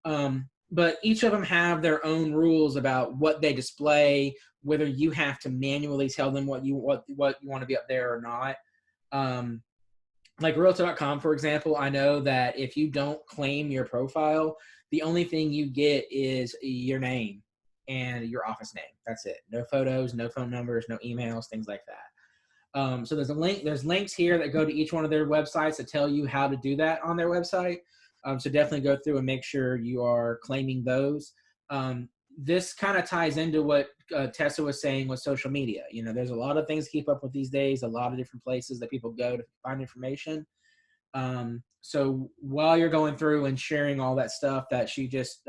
But each of them have their own rules about what they display, whether you have to manually tell them what you want to be up there or not. Like Realtor.com, for example, I know that if you don't claim your profile, the only thing you get is your name and your office name. That's it. No photos, no phone numbers, no emails, things like that. So there's links here that go to each one of their websites that tell you how to do that on their website. So definitely go through and make sure you are claiming those. This kind of ties into what Tessa was saying with social media. You know, there's a lot of things to keep up with these days, a lot of different places that people go to find information. So while you're going through and sharing all that stuff that she just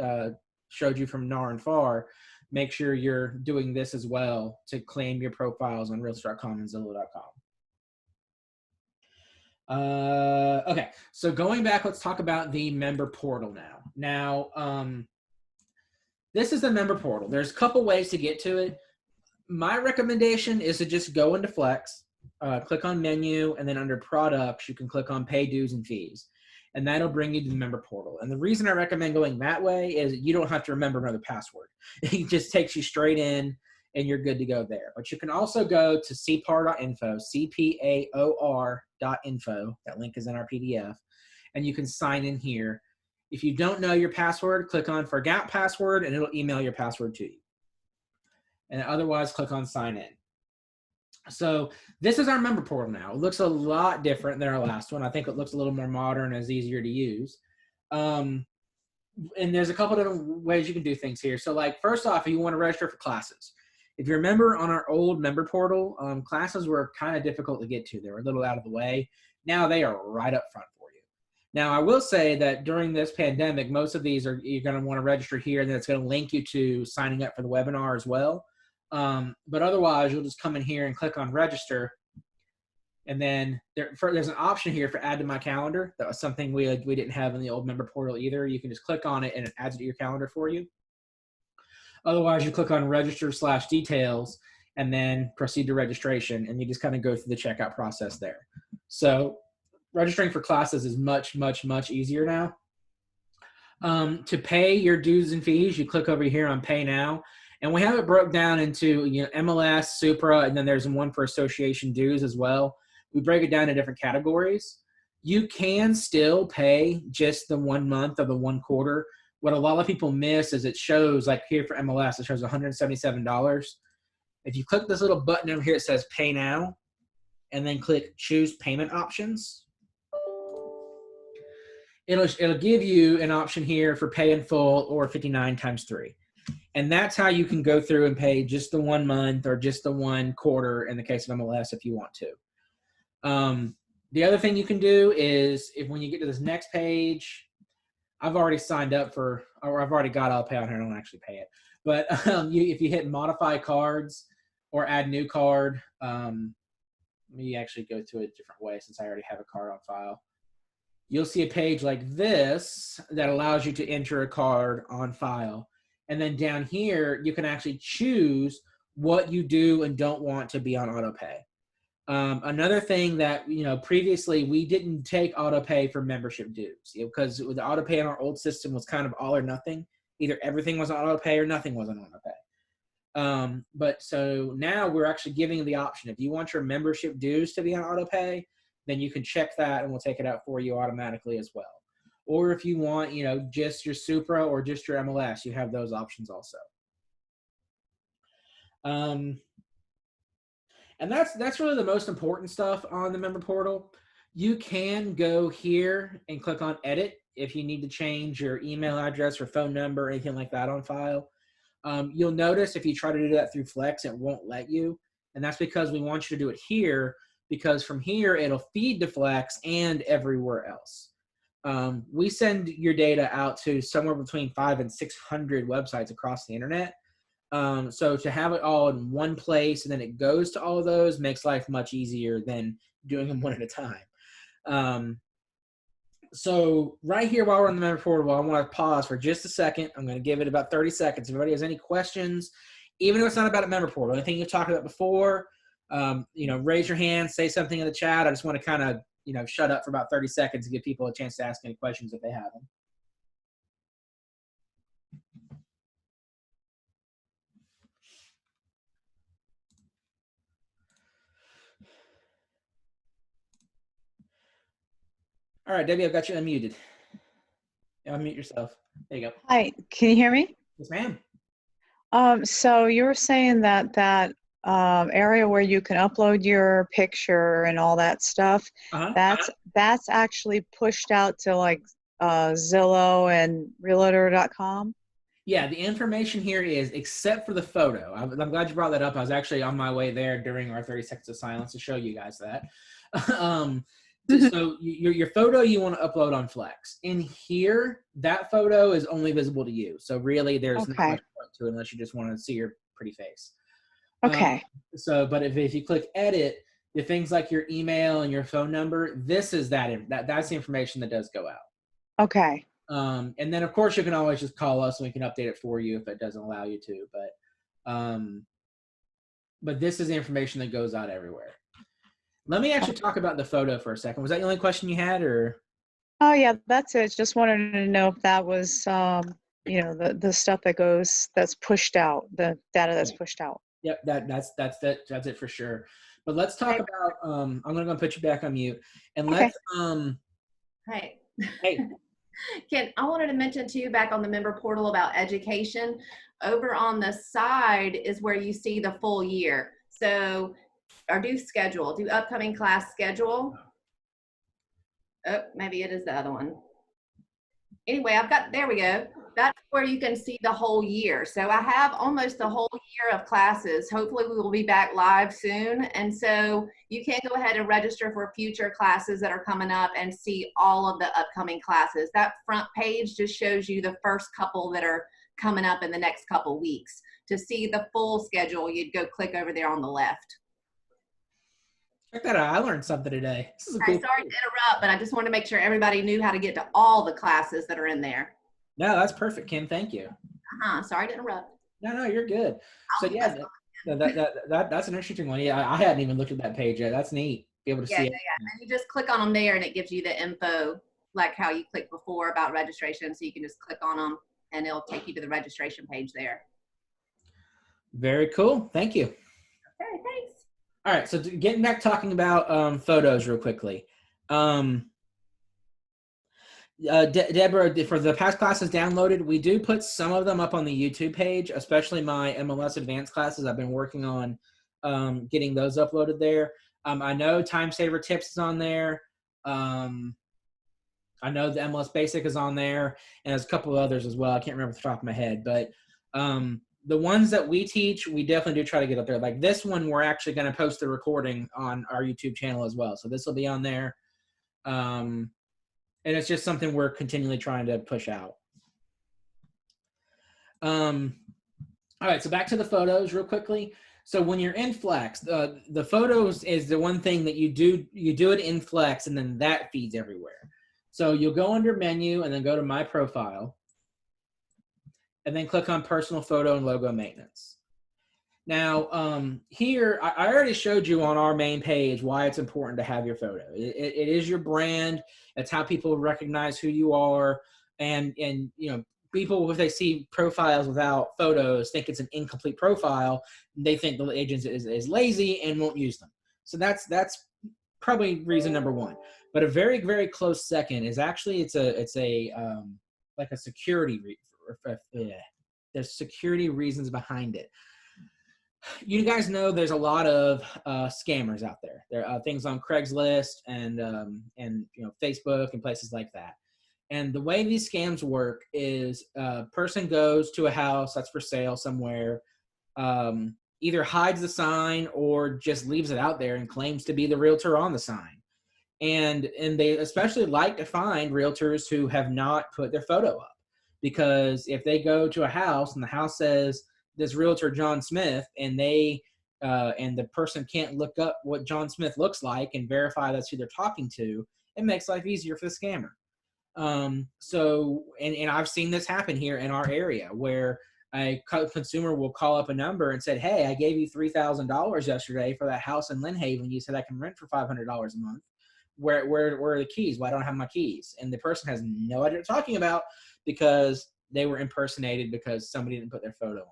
showed you from NAR and FAR, make sure you're doing this as well to claim your profiles on Realtor.com and Zillow.com. Okay, so going back, let's talk about the member portal now. Now, this is the member portal. There's a couple ways to get to it. My recommendation is to just go into Flex, click on menu, and then under products, you can click on pay dues and fees. And that'll bring you to the member portal. And the reason I recommend going that way is you don't have to remember another password. It just takes you straight in and you're good to go there. But you can also go to cpar.info, cpar.info. That link is in our PDF. And you can sign in here. If you don't know your password, click on forgot password and it'll email your password to you. And otherwise, click on sign in. So this is our member portal now. It looks a lot different than our last one. I think it looks a little more modern and is easier to use. And there's a couple different ways you can do things here. So like, first off, if you want to register for classes, if you remember on our old member portal, classes were kind of difficult to get to. They were a little out of the way. Now they are right up front for you. Now I will say that during this pandemic, most of these are, you're going to want to register here, and then it's going to link you to signing up for the webinar as well. But otherwise, you'll just come in here and click on register. And then there's an option here for add to my calendar. That was something we didn't have in the old member portal either. You can just click on it and it adds it to your calendar for you. Otherwise, you click on register/details and then proceed to registration. And you just kind of go through the checkout process there. So registering for classes is much, much, much easier now. To pay your dues and fees, you click over here on pay now. And we have it broke down into MLS, Supra, and then there's one for association dues as well. We break it down in different categories. You can still pay just the 1 month or the 1 quarter. What a lot of people miss is it shows, like here for MLS, it shows $177. If you click this little button over here, it says pay now, and then click choose payment options. It'll give you an option here for pay in full or 59 times 3. And that's how you can go through and pay just the 1 month or just the 1 quarter in the case of MLS if you want to. The other thing you can do is when you get to this next page, I've already signed up for, or I've already got auto pay on here. I don't actually pay it. But if you hit modify cards or add new card, let me actually go to a different way since I already have a card on file. You'll see a page like this that allows you to enter a card on file. And then down here, you can actually choose what you do and don't want to be on auto pay. Another thing that, previously we didn't take auto pay for membership dues, because the auto pay in our old system was kind of all or nothing. Either everything was on auto pay or nothing was on auto pay. But so now we're actually giving you the option. If you want your membership dues to be on auto pay, then you can check that and we'll take it out for you automatically as well. Or if you want, just your Supra or just your MLS, you have those options also. And that's really the most important stuff on the member portal. You can go here and click on edit if you need to change your email address or phone number or anything like that on file. You'll notice if you try to do that through Flex, it won't let you. And that's because we want you to do it here, because from here, it'll feed to Flex and everywhere else. We send your data out to somewhere between 500 and 600 websites across the internet. So to have it all in one place and then it goes to all of those makes life much easier than doing them one at a time. So right here, while we're on the member portal, I want to pause for just a second. I'm going to give it about 30 seconds. If anybody has any questions, even if it's not about a member portal, anything you've talked about before, raise your hand, say something in the chat. I just want to kind of shut up for about 30 seconds to give people a chance to ask any questions if they have them. All right, Debbie, I've got you unmuted. Unmute yourself. There you go. Hi, can you hear me? Yes, ma'am. So you were saying that area where you can upload your picture and all that stuff, that's actually pushed out to like Zillow and Realtor.com? Yeah, the information here is, except for the photo. I'm glad you brought that up. I was actually on my way there during our 30 seconds of silence to show you guys that. So your photo you want to upload on Flex. In here, that photo is only visible to you. So really, there's not much point to it unless you just want to see your pretty face. Okay. But if you click edit, the things like your email and your phone number, this is that's the information that does go out. Okay. And then of course you can always just call us and we can update it for you if it doesn't allow you to. But this is the information that goes out everywhere. Let me actually talk about the photo for a second. Was that the only question you had, or? Oh yeah, that's it. Just wanted to know if that was, the stuff that's pushed out, the data that's pushed out. Yep, that's it for sure. But let's talk about. I'm gonna go put you back on mute, and let's. Hey. Hey. Ken, I wanted to mention to you back on the member portal about education. Over on the side is where you see the full year. So, or do upcoming class schedule. Oh, maybe it is the other one. Anyway, there we go. That's where you can see the whole year. So I have almost the whole year of classes. Hopefully we will be back live soon. And so you can go ahead and register for future classes that are coming up and see all of the upcoming classes. That front page just shows you the first couple that are coming up in the next couple weeks. To see the full schedule, you'd go click over there on the left. Check that out. I learned something today. This is Sorry to interrupt, but I just wanted to make sure everybody knew how to get to all the classes that are in there. No, that's perfect, Kim. Thank you. Sorry to interrupt. No, you're good. So yeah, that's an interesting one. Yeah, I hadn't even looked at that page yet. That's neat. Be able to see it. Yeah. And you just click on them there, and it gives you the info, like how you clicked before about registration. So you can just click on them, and it'll take you to the registration page there. Very cool. Thank you. Okay, thanks. All right, so getting back talking about photos real quickly. Deborah, for the past classes downloaded, we do put some of them up on the YouTube page, especially my MLS advanced classes. I've been working on getting those uploaded there. I know Time Saver Tips is on there. I know the MLS Basic is on there, and there's a couple of others as well. I can't remember off the top of my head, but the ones that we teach, we definitely do try to get up there. Like this one, we're actually going to post the recording on our YouTube channel as well. So this will be on there. And it's just something we're continually trying to push out. All right, so back to the photos real quickly. So when you're in Flex, the photos is the one thing that you do it in Flex, and then that feeds everywhere. So you'll go under menu and then go to My Profile, and then click on Personal Photo and Logo Maintenance. Now, here, I already showed you on our main page why it's important to have your photo. It is your brand. It's how people recognize who you are. And people, if they see profiles without photos, think it's an incomplete profile. They think the agent is lazy and won't use them. So that's probably reason number one. But a very, very close second is actually it's like a security there's security reasons behind it. You guys know there's a lot of scammers out there. There are things on Craigslist and Facebook and places like that. And the way these scams work is a person goes to a house that's for sale somewhere, either hides the sign or just leaves it out there and claims to be the realtor on the sign. And they especially like to find realtors who have not put their photo up. Because if they go to a house and the house says this realtor John Smith, and the person can't look up what John Smith looks like and verify that's who they're talking to, it makes life easier for the scammer. And I've seen this happen here in our area where a consumer will call up a number and said, "Hey, I gave you $3,000 yesterday for that house in Lynn Haven. You said I can rent for $500 a month. Where are the keys? Well, I don't have my keys." And the person has no idea what they're talking about, because they were impersonated because somebody didn't put their photo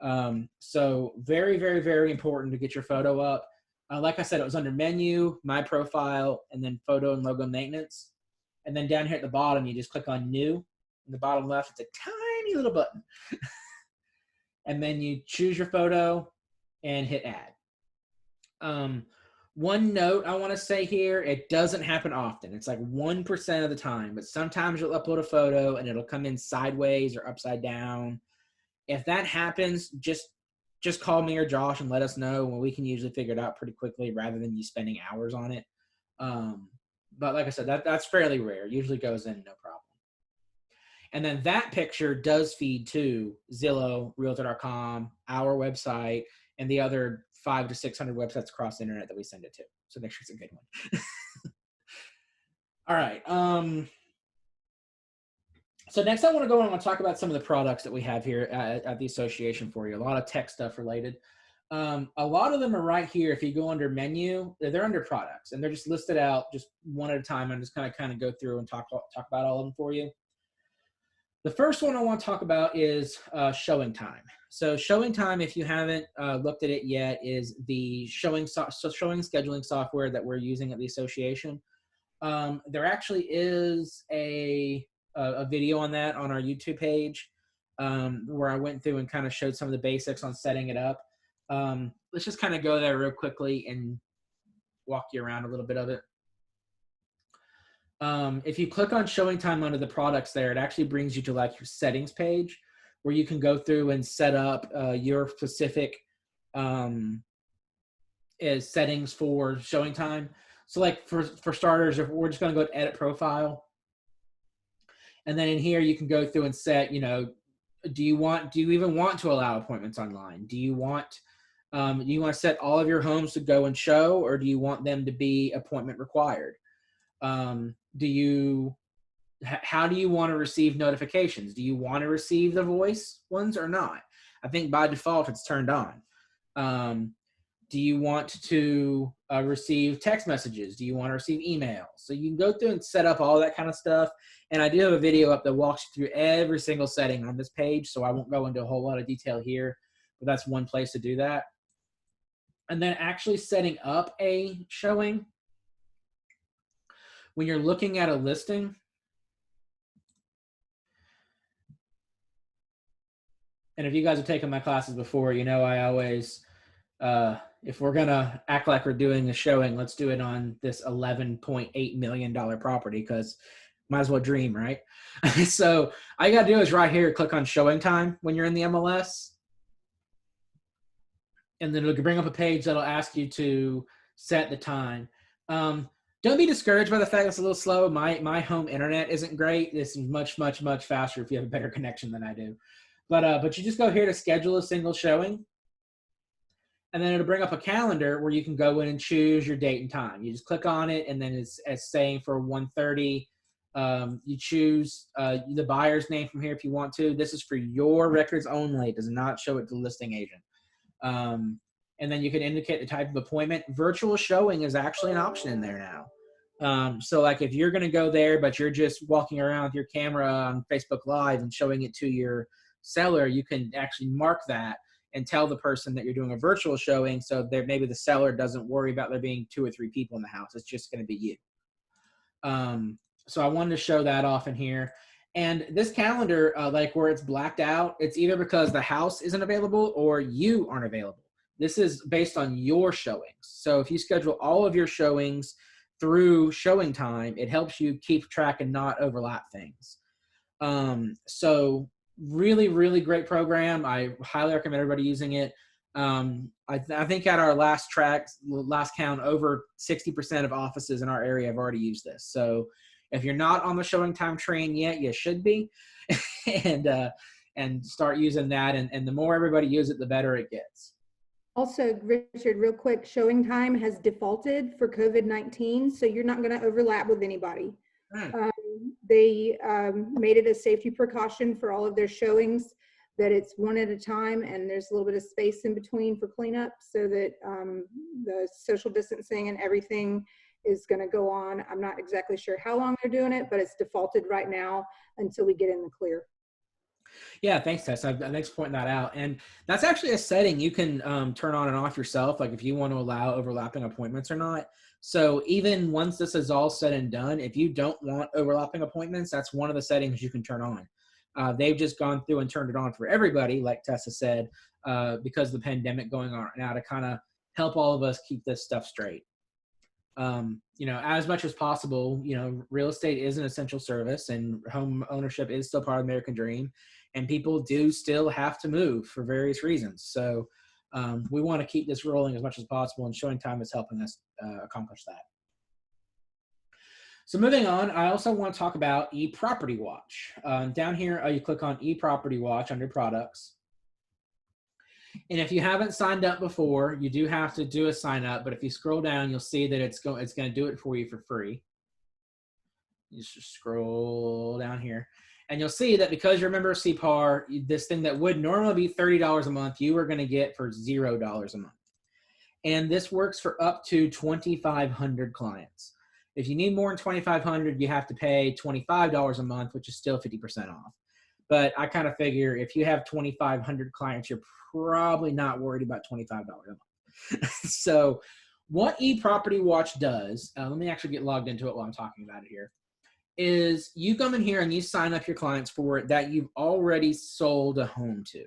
online. So very, very, very important to get your photo up. Like I said, it was under menu, My Profile, and then Photo and Logo Maintenance. And then down here at the bottom, you just click on New. In the bottom left, it's a tiny little button. And then you choose your photo and hit Add. One note I want to say here, it doesn't happen often. It's like 1% of the time, but sometimes you'll upload a photo and it'll come in sideways or upside down. If that happens, just call me or Josh and let us know, and we can usually figure it out pretty quickly rather than you spending hours on it. But like I said, that's fairly rare. Usually goes in no problem. And then that picture does feed to Zillow, Realtor.com, our website, and the other 500 to 600 websites across the internet that we send it to. So make sure it's a good one. All right. So next I want to go and I want to talk about some of the products that we have here at the association for you. A lot of tech stuff related. A lot of them are right here. If you go under menu, they're under products, and they're just listed out just one at a time. I'm just kind of go through and talk about all of them for you. The first one I want to talk about is Showing Time. So Showing Time, if you haven't looked at it yet, is the showing scheduling software that we're using at the association. There actually is a video on that on our YouTube page where I went through and kind of showed some of the basics on setting it up. Let's just kind of go there real quickly and walk you around a little bit of it. If you click on Showing Time under the products there, it actually brings you to like your settings page where you can go through and set up your specific settings for Showing Time. So like for starters, if we're just going to go to edit profile. And then in here, you can go through and set, you know, do you even want to allow appointments online? Do you want to set all of your homes to go and show, or do you want them to be appointment required? How do you want to receive notifications? Do you want to receive the voice ones or not? I think by default it's turned on. Do you want to receive text messages? Do you want to receive emails? So you can go through and set up all that kind of stuff. And I do have a video up that walks you through every single setting on this page, so I won't go into a whole lot of detail here, but that's one place to do that. And then actually setting up a showing. When you're looking at a listing, and if you guys have taken my classes before, you know I always, if we're going to act like we're doing a showing, let's do it on this $11.8 million property, because might as well dream, right? So all you got to do is right here, click on Showing Time when you're in the MLS. And then it'll bring up a page that'll ask you to set the time. Don't be discouraged by the fact it's a little slow. My home internet isn't great. This is much, much, much faster if you have a better connection than I do. But you just go here to schedule a single showing. And then it'll bring up a calendar where you can go in and choose your date and time. You just click on it, and then it's saying for 1:30. You choose the buyer's name from here if you want to. This is for your records only. It does not show it to the listing agent. And then you can indicate the type of appointment. Virtual showing is actually an option in there now. So like if you're going to go there, but you're just walking around with your camera on Facebook Live and showing it to your seller, you can actually mark that and tell the person that you're doing a virtual showing, so that maybe the seller doesn't worry about there being 2 or 3 people in the house. It's just going to be you. So I wanted to show that off in here. And this calendar, like where it's blacked out, it's either because the house isn't available or you aren't available. This is based on your showings. So if you schedule all of your showings through Showing Time, it helps you keep track and not overlap things. So really, really great program. I highly recommend everybody using it. I think at our last count, over 60% of offices in our area have already used this. So if you're not on the Showing Time train yet, you should be, and start using that. And the more everybody uses it, the better it gets. Also, Richard, real quick, Showing Time has defaulted for COVID-19, so you're not going to overlap with anybody. They made it a safety precaution for all of their showings that it's one at a time, and there's a little bit of space in between for cleanup, so that the social distancing and everything is going to go on. I'm not exactly sure how long they're doing it, but it's defaulted right now until we get in the clear. Yeah, thanks, Tess. Thanks for pointing that out. And that's actually a setting you can turn on and off yourself, like if you want to allow overlapping appointments or not. So even once this is all said and done, if you don't want overlapping appointments, that's one of the settings you can turn on. They've just gone through and turned it on for everybody, like Tessa said, because of the pandemic going on right now, to kind of help all of us keep this stuff straight. You know, as much as possible, you know, real estate is an essential service, and home ownership is still part of the American dream, and people do still have to move for various reasons. So we want to keep this rolling as much as possible, and Showing Time is helping us accomplish that. So moving on, I also want to talk about eProperty Watch. Down here, you click on eProperty Watch under products. And if you haven't signed up before, you do have to do a sign up. But if you scroll down, you'll see that it's going to do it for you for free. You just scroll down here. And you'll see that because you're a member of Cpar, this thing that would normally be $30 a month, you are going to get for $0 a month. And this works for up to 2,500 clients. If you need more than 2,500, you have to pay $25 a month, which is still 50% off. But I kind of figure if you have 2,500 clients, you're probably not worried about $25 a month. So what eProperty Watch does, let me actually get logged into it while I'm talking about it here, is you come in here and you sign up your clients for it that you've already sold a home to.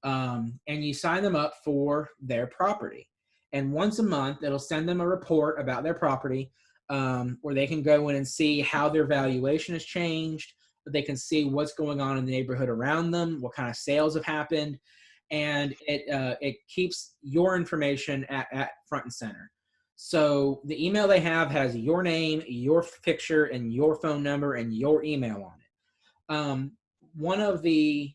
And you sign them up for their property. And once a month, it'll send them a report about their property, where they can go in and see how their valuation has changed. They can see what's going on in the neighborhood around them, what kind of sales have happened, and it keeps your information at front and center. So the email they have has your name, your picture, and your phone number and your email on it. One of the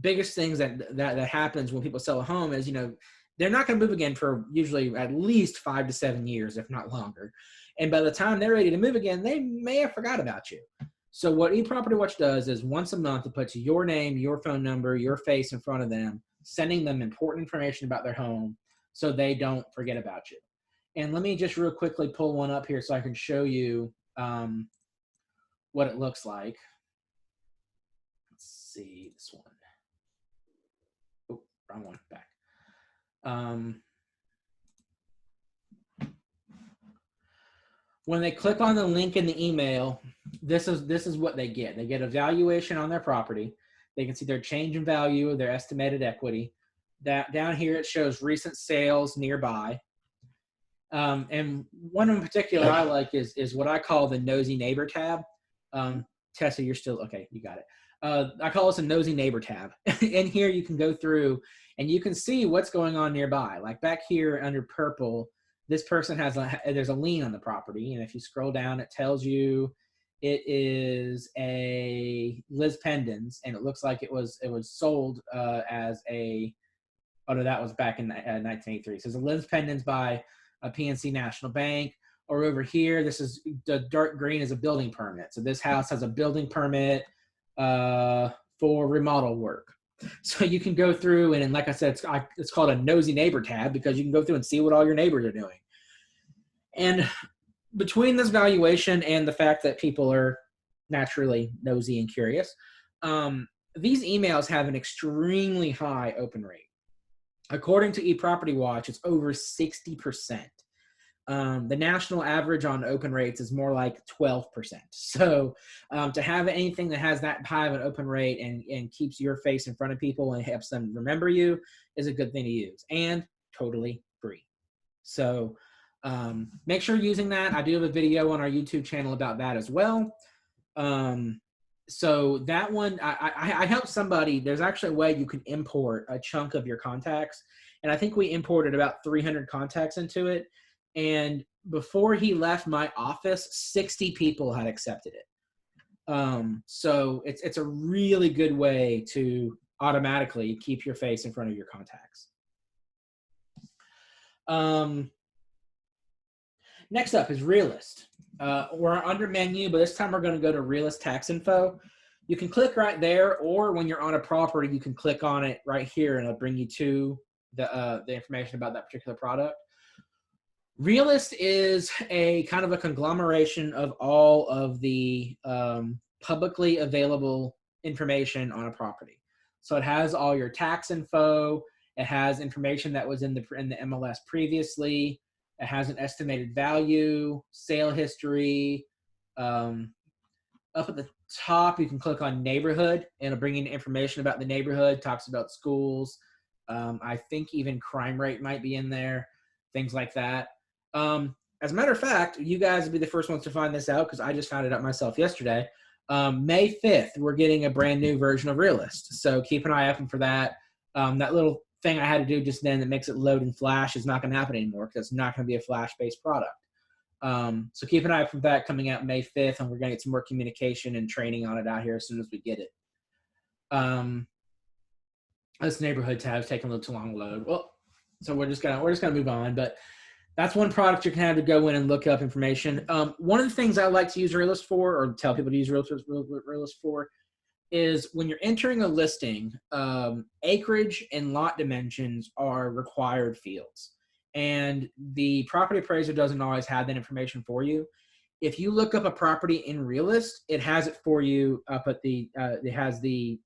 biggest things that happens when people sell a home is, they're not going to move again for usually at least 5 to 7 years, if not longer. And by the time they're ready to move again, they may have forgot about you. So what eProperty Watch does is once a month, it puts your name, your phone number, your face in front of them, sending them important information about their home so they don't forget about you. And let me just real quickly pull one up here so I can show you what it looks like. Let's see this one. Oh, wrong one, back. When they click on the link in the email, this is what they get. They get a valuation on their property. They can see their change in value, their estimated equity. That down here it shows recent sales nearby. And one in particular I like is what I call the nosy neighbor tab. Tessa, you're still okay. You got it. I call this a nosy neighbor tab. And here you can go through and you can see what's going on nearby. Like back here under purple, this person there's a lien on the property. And if you scroll down, it tells you it is a Liz Pendens, and it looks like it was sold as a, oh no, that was back in 1983. So it's a Liz Pendens by a PNC National Bank. Or over here, this is the dark green is a building permit. So this house has a building permit for remodel work. So you can go through and like I said, it's called a nosy neighbor tab because you can go through and see what all your neighbors are doing. And between this valuation and the fact that people are naturally nosy and curious, these emails have an extremely high open rate. According to eProperty Watch, it's over 60%. The national average on open rates is more like 12%. So to have anything that has that high of an open rate and keeps your face in front of people and helps them remember you is a good thing to use, and totally free. So make sure you're using that. I do have a video on our YouTube channel about that as well. So that one, I helped somebody. There's actually a way you can import a chunk of your contacts. And I think we imported about 300 contacts into it. And before he left my office, 60 people had accepted it. So it's a really good way to automatically keep your face in front of your contacts. Next up is Realist. We're under menu, but this time we're going to go to Realist Tax Info. You can click right there, or when you're on a property, you can click on it right here and it'll bring you to the information about that particular product. Realist is a kind of a conglomeration of all of the publicly available information on a property. So it has all your tax info. It has information that was in the MLS previously. It has an estimated value, sale history. Up at the top, you can click on neighborhood, and it'll bring in information about the neighborhood, talks about schools. I think even crime rate might be in there, things like that. As a matter of fact, you guys will be the first ones to find this out because I just found it out myself yesterday. May 5th, we're getting a brand new version of Realist. So keep an eye open for that. That little thing I had to do just then that makes it load in Flash is not going to happen anymore because it's not going to be a Flash-based product. So keep an eye out for that coming out May 5th, and we're going to get some more communication and training on it out here as soon as we get it. This neighborhood tab is taking a little too long to load. Well, so we're just gonna move on, but that's one product you can have to go in and look up information. One of the things I like to use Realist for, or tell people to use Realist for, is when you're entering a listing, acreage and lot dimensions are required fields. And the property appraiser doesn't always have that information for you. If you look up a property in Realist, it has it for you up at the, it has the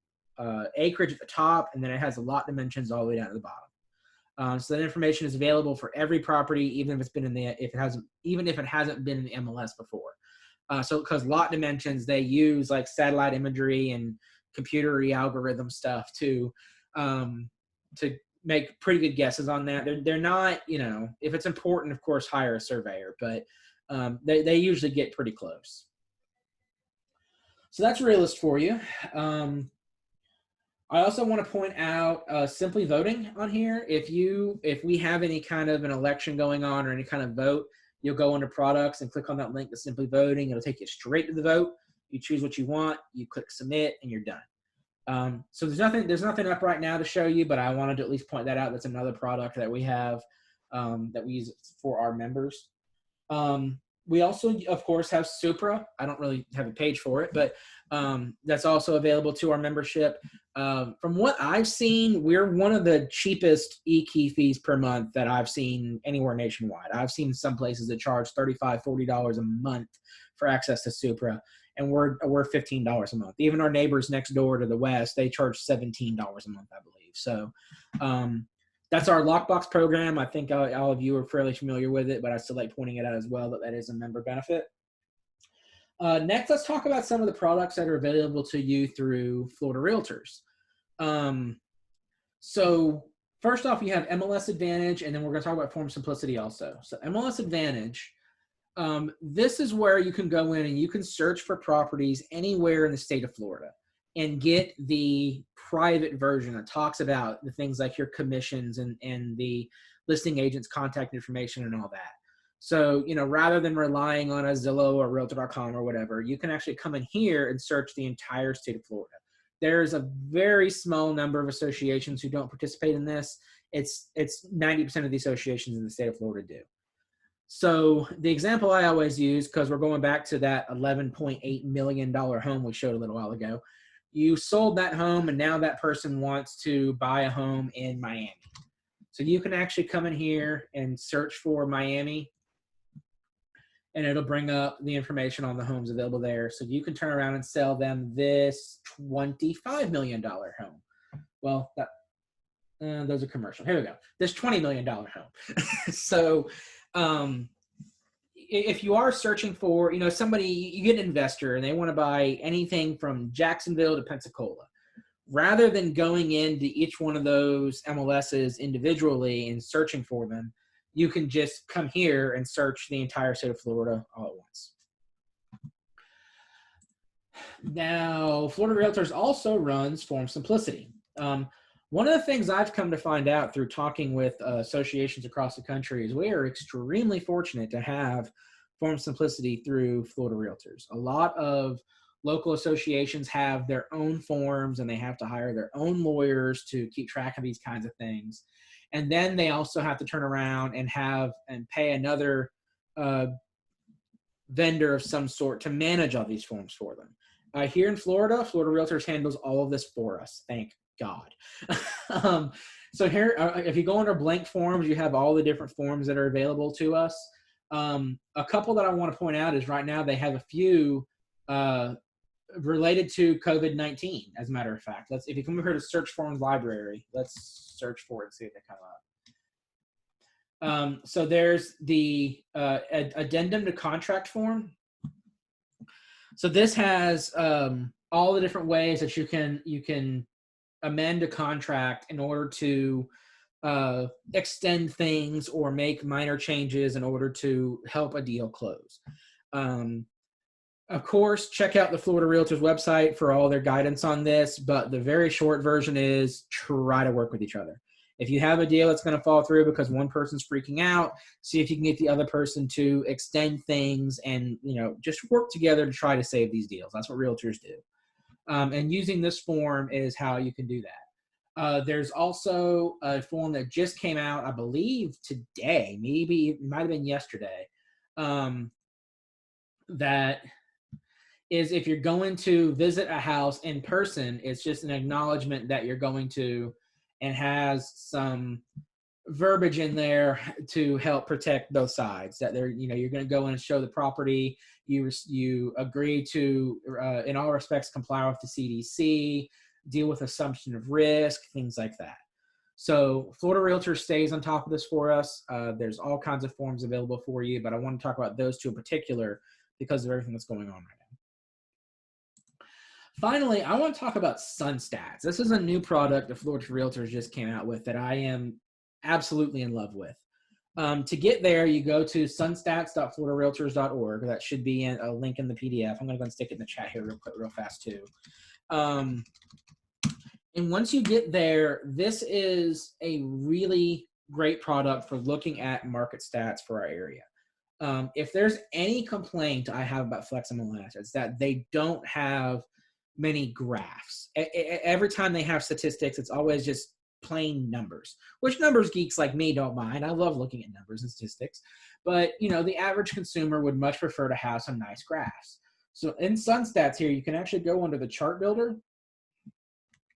acreage at the top, and then it has the lot dimensions all the way down to the bottom. So that information is available for every property, even if it's been in the, even if it hasn't been in the MLS before. So because lot dimensions, they use like satellite imagery and computer algorithm stuff to make pretty good guesses on that. They're not, you know, if it's important, of course, hire a surveyor, but they usually get pretty close. So that's Realist for you. I also want to point out simply voting on here. If we have any kind of an election going on or any kind of vote, you'll go under products and click on that link to simply voting. It'll take you straight to the vote. You choose what you want, you click submit, and you're done. So there's nothing up right now to show you, but I wanted to at least point that out. That's another product that we have that we use for our members. We also, of course, have Supra. I don't really have a page for it, but that's also available to our membership. From what I've seen, we're one of the cheapest e-key fees per month that I've seen anywhere nationwide. I've seen some places that charge $35, $40 a month for access to Supra, and we're $15 a month. Even our neighbors next door to the west, they charge $17 a month, I believe. So that's our lockbox program. I think all of you are fairly familiar with it, but I still like pointing it out as well that is a member benefit. Next, let's talk about some of the products that are available to you through Florida Realtors. So first off, you have MLS Advantage, and then we're going to talk about Form Simplicity also. So MLS Advantage, this is where you can go in and you can search for properties anywhere in the state of Florida and get the private version that talks about the things like your commissions and the listing agent's contact information and all that. So, you know, rather than relying on a Zillow or Realtor.com or whatever, you can actually come in here and search the entire state of Florida. There's a very small number of associations who don't participate in this. It's 90% of the associations in the state of Florida do. So the example I always use, because we're going back to that $11.8 million home we showed a little while ago, you sold that home and now that person wants to buy a home in Miami. So you can actually come in here and search for Miami, and it'll bring up the information on the homes available there. So you can turn around and sell them this $25 million home. Well, those are commercial. Here we go. This $20 million home. So if you are searching for, you know, somebody, you get an investor and they want to buy anything from Jacksonville to Pensacola, rather than going into each one of those MLSs individually and searching for them, you can just come here and search the entire state of Florida all at once. Now, Florida Realtors also runs Form Simplicity. One of the things I've come to find out through talking with associations across the country is we are extremely fortunate to have Form Simplicity through Florida Realtors. A lot of local associations have their own forms and they have to hire their own lawyers to keep track of these kinds of things. And then they also have to turn around and pay another vendor of some sort to manage all these forms for them. Here in Florida, Florida Realtors handles all of this for us. Thank God. So here, if you go under blank forms, you have all the different forms that are available to us. A couple that I want to point out is right now they have a few related to COVID-19, as a matter of fact. If you come over here to search forms library, let's search for it and see if they come up. So there's the addendum to contract form. So this has all the different ways that you can amend a contract in order to extend things or make minor changes in order to help a deal close. Of course, check out the Florida Realtors website for all their guidance on this, but the very short version is try to work with each other. If you have a deal that's going to fall through because one person's freaking out, see if you can get the other person to extend things and, just work together to try to save these deals. That's what realtors do. And using this form is how you can do that. There's also a form that just came out, I believe today, maybe it might have been yesterday, that is if you're going to visit a house in person, it's just an acknowledgement that you're going to, and has some verbiage in there to help protect both sides, that you're going to go in and show the property, you agree to, in all respects, comply with the CDC, deal with assumption of risk, things like that. So Florida Realtor stays on top of this for us. There's all kinds of forms available for you, but I want to talk about those two in particular because of everything that's going on right now. Finally, I want to talk about SunStats. This is a new product that Florida Realtors just came out with that I am absolutely in love with. To get there, you go to sunstats.floridarealtors.org. That should be a link in the PDF. I'm going to go and stick it in the chat here real fast too. And once you get there, this is a really great product for looking at market stats for our area. If there's any complaint I have about FlexMLS, it's that they don't have many graphs. Every time they have statistics, it's always just plain numbers, which numbers geeks like me don't mind. I love looking at numbers and statistics, but the average consumer would much prefer to have some nice graphs. So in SunStats here, you can actually go under the chart builder,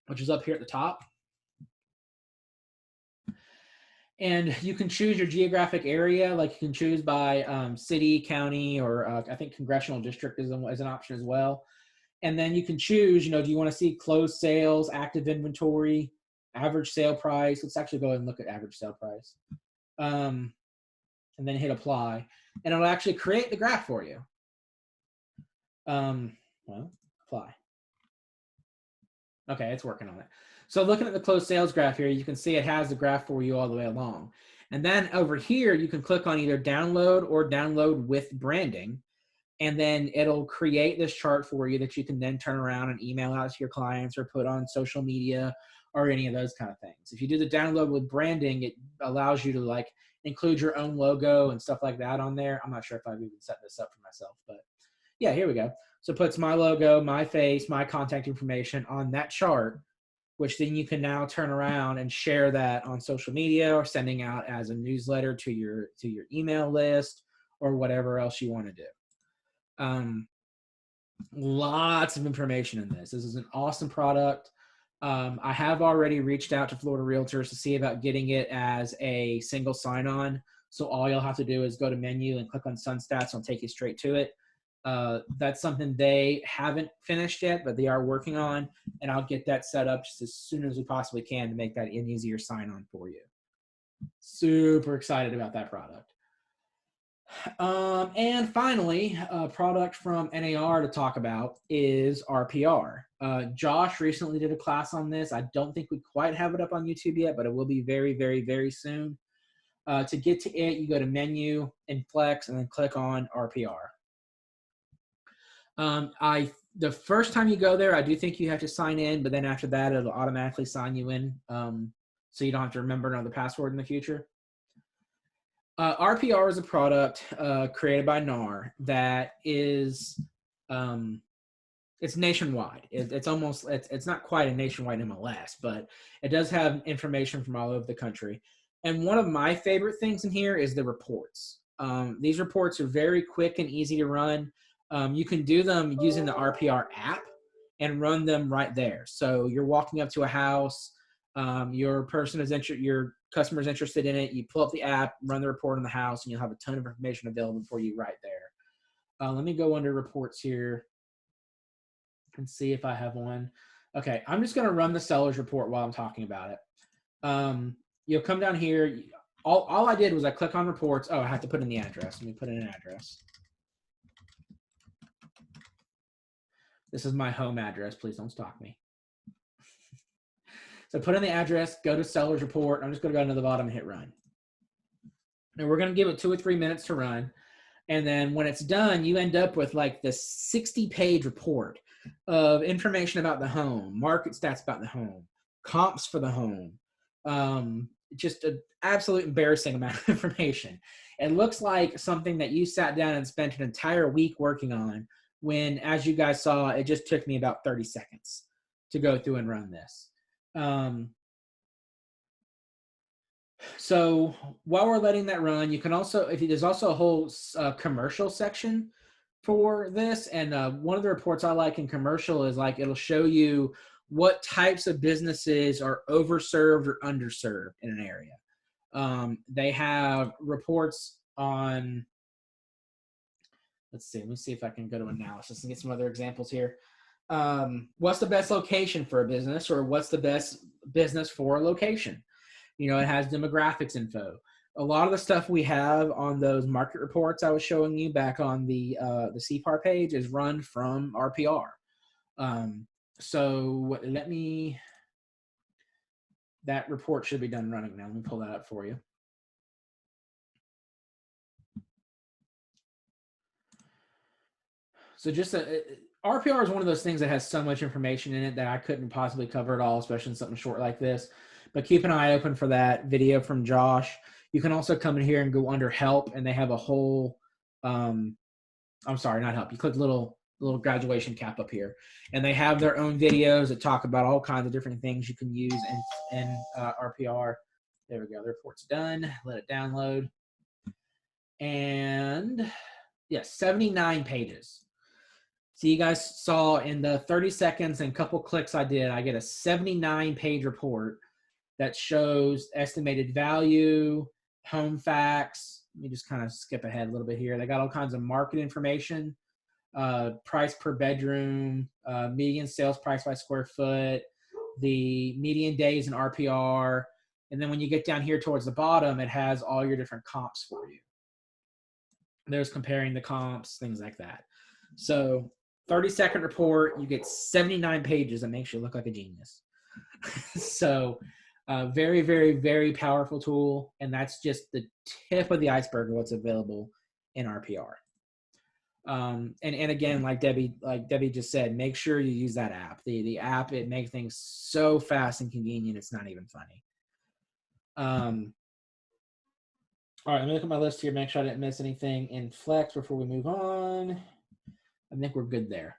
which is up here at the top. And you can choose your geographic area, like you can choose by city, county, or I think congressional district is an option as well. And then you can choose, do you want to see closed sales, active inventory, average sale price? Let's actually go ahead and look at average sale price. And then hit apply. And it'll actually create the graph for you. Well, apply. Okay, it's working on it. So looking at the closed sales graph here, you can see it has the graph for you all the way along. And then over here, you can click on either download or download with branding. And then it'll create this chart for you that you can then turn around and email out to your clients or put on social media or any of those kind of things. If you do the download with branding, it allows you to include your own logo and stuff like that on there. I'm not sure if I've even set this up for myself, but yeah, here we go. So it puts my logo, my face, my contact information on that chart, which then you can now turn around and share that on social media or sending out as a newsletter to your email list or whatever else you want to do. Lots of information in this. This is an awesome product. I have already reached out to Florida Realtors to see about getting it as a single sign-on. So all you'll have to do is go to menu and click on SunStats. It'll take you straight to it. That's something they haven't finished yet, but they are working on, and I'll get that set up just as soon as we possibly can to make that an easier sign-on for you. Super excited about that product. And finally, a product from NAR to talk about is RPR. Josh recently did a class on this. I don't think we quite have it up on YouTube yet, but it will be very, very, very soon. To get to it, you go to menu and flex and then click on RPR. The first time you go there, I do think you have to sign in, but then after that, it'll automatically sign you in. So you don't have to remember another password in the future. RPR is a product created by NAR that is, it's nationwide. It's not quite a nationwide MLS, but it does have information from all over the country. And one of my favorite things in here is the reports. These reports are very quick and easy to run. You can do them using the RPR app and run them right there. So you're walking up to a house, your customer is interested in it. You pull up the app, run the report on the house, and you'll have a ton of information available for you right there. Let me go under reports here and see if I have one. Okay, I'm just going to run the seller's report while I'm talking about it. You'll come down here. All I did was I click on reports. Oh, I have to put in the address. Let me put in an address. This is my home address. Please don't stalk me. So put in the address, go to seller's report. I'm just going to go to the bottom and hit run. And we're going to give it 2 or 3 minutes to run. And then when it's done, you end up with like this 60-page report of information about the home, market stats about the home, comps for the home, just an absolute embarrassing amount of information. It looks like something that you sat down and spent an entire week working on when, as you guys saw, it just took me about 30 seconds to go through and run this. So while we're letting that run, you can also, there's also a whole commercial section for this. And one of the reports I like in commercial is like, it'll show you what types of businesses are overserved or underserved in an area. They have reports on, let me see if I can go to analysis and get some other examples here. What's the best location for a business, or what's the best business for a location? You know, it has demographics info. A lot of the stuff we have on those market reports I was showing you back on the Cpar page is run from RPR. So that report should be done running now. Let me pull that up for you. So just RPR is one of those things that has so much information in it that I couldn't possibly cover it all, especially in something short like this. But keep an eye open for that video from Josh. You can also come in here and go under help, and they have a whole, I'm sorry, not help. You click little graduation cap up here, and they have their own videos that talk about all kinds of different things you can use in RPR. There we go. The report's done. Let it download. And yes, 79 pages. So you guys saw in the 30 seconds and couple clicks I did, I get a 79-page report that shows estimated value, home facts. Let me just kind of skip ahead a little bit here. They got all kinds of market information, price per bedroom, median sales price by square foot, the median days in RPR. And then when you get down here towards the bottom, it has all your different comps for you. There's comparing the comps, things like that. So 30-second report, you get 79 pages. That makes you look like a genius. So very, very, very powerful tool. And that's just the tip of the iceberg of what's available in RPR. And again, like Debbie just said, make sure you use that app. The app, it makes things so fast and convenient, it's not even funny. All right, let me look at my list here, make sure I didn't miss anything in Flex before we move on. I think we're good there.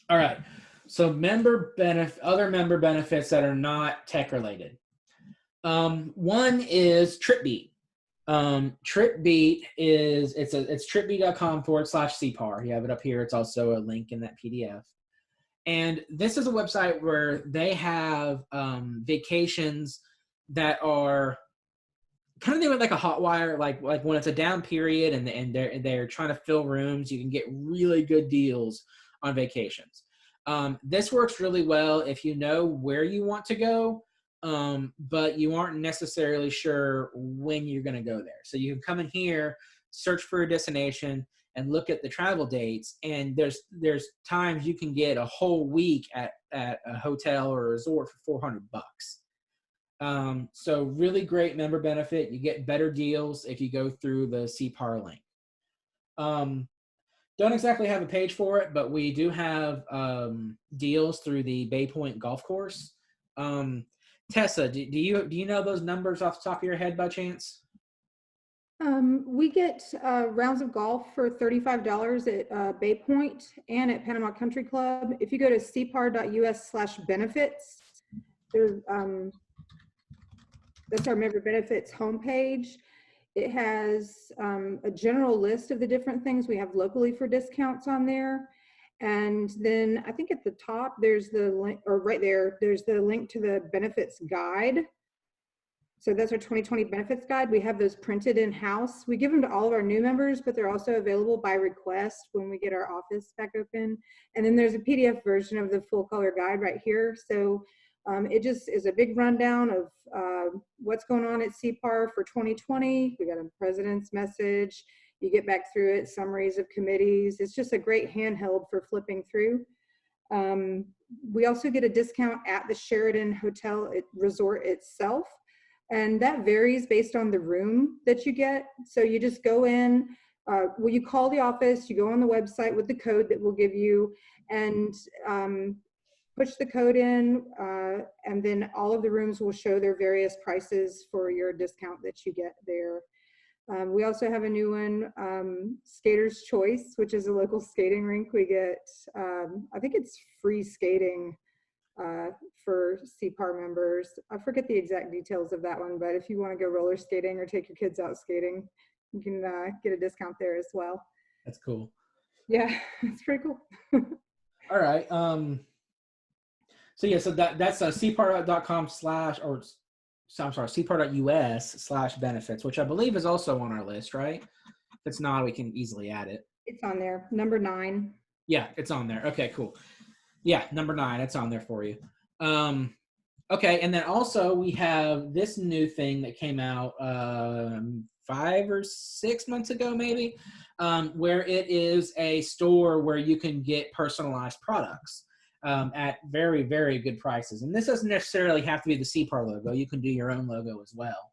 All right, so other member benefits that are not tech related. One is TripBeat. TripBeat is it's tripbeat.com/Cpar. You have it up here. It's also a link in that PDF. And this is a website where they have vacations that are kind of doing like a hot wire, like when it's a down period and they're trying to fill rooms, you can get really good deals on vacations. This works really well if you know where you want to go, but you aren't necessarily sure when you're going to go there. So you can come in here, search for a destination, and look at the travel dates. And there's times you can get a whole week at a hotel or a resort for $400. So really great member benefit. You get better deals if you go through the Cpar link. Don't exactly have a page for it, but we do have deals through the Bay Point Golf Course. Tessa, do you know those numbers off the top of your head by chance? We get rounds of golf for $35 at Bay Point and at Panama Country Club. If you go to cpar.us/benefits, there's that's our member benefits homepage. It has a general list of the different things we have locally for discounts on there. And then I think at the top, there's the link, or right there, there's the link to the benefits guide. So that's our 2020 benefits guide. We have those printed in-house. We give them to all of our new members, but they're also available by request when we get our office back open. And then there's a PDF version of the full color guide right here. So it just is a big rundown of what's going on at Cpar for 2020. We got a president's message. You get back through it, summaries of committees. It's just a great handheld for flipping through. We also get a discount at the Sheraton Hotel Resort itself. And that varies based on the room that you get. So you just go in, you call the office, you go on the website with the code that we'll give you, and push the code in, and then all of the rooms will show their various prices for your discount that you get there. We also have a new one, Skater's Choice, which is a local skating rink. We get, I think it's free skating for Cpar members. I forget the exact details of that one, but if you want to go roller skating or take your kids out skating, you can get a discount there as well. That's cool. Yeah, it's pretty cool. All right. So yeah, so that's cpar.com cpar.us/benefits, which I believe is also on our list, right? If it's not, we can easily add it. It's on there, number 9. Yeah, it's on there. Okay, cool. Yeah, number 9, it's on there for you. Okay, and then also we have this new thing that came out 5 or 6 months ago, maybe, where it is a store where you can get personalized products at very, very good prices. And this doesn't necessarily have to be the Cpar logo. You can do your own logo as well.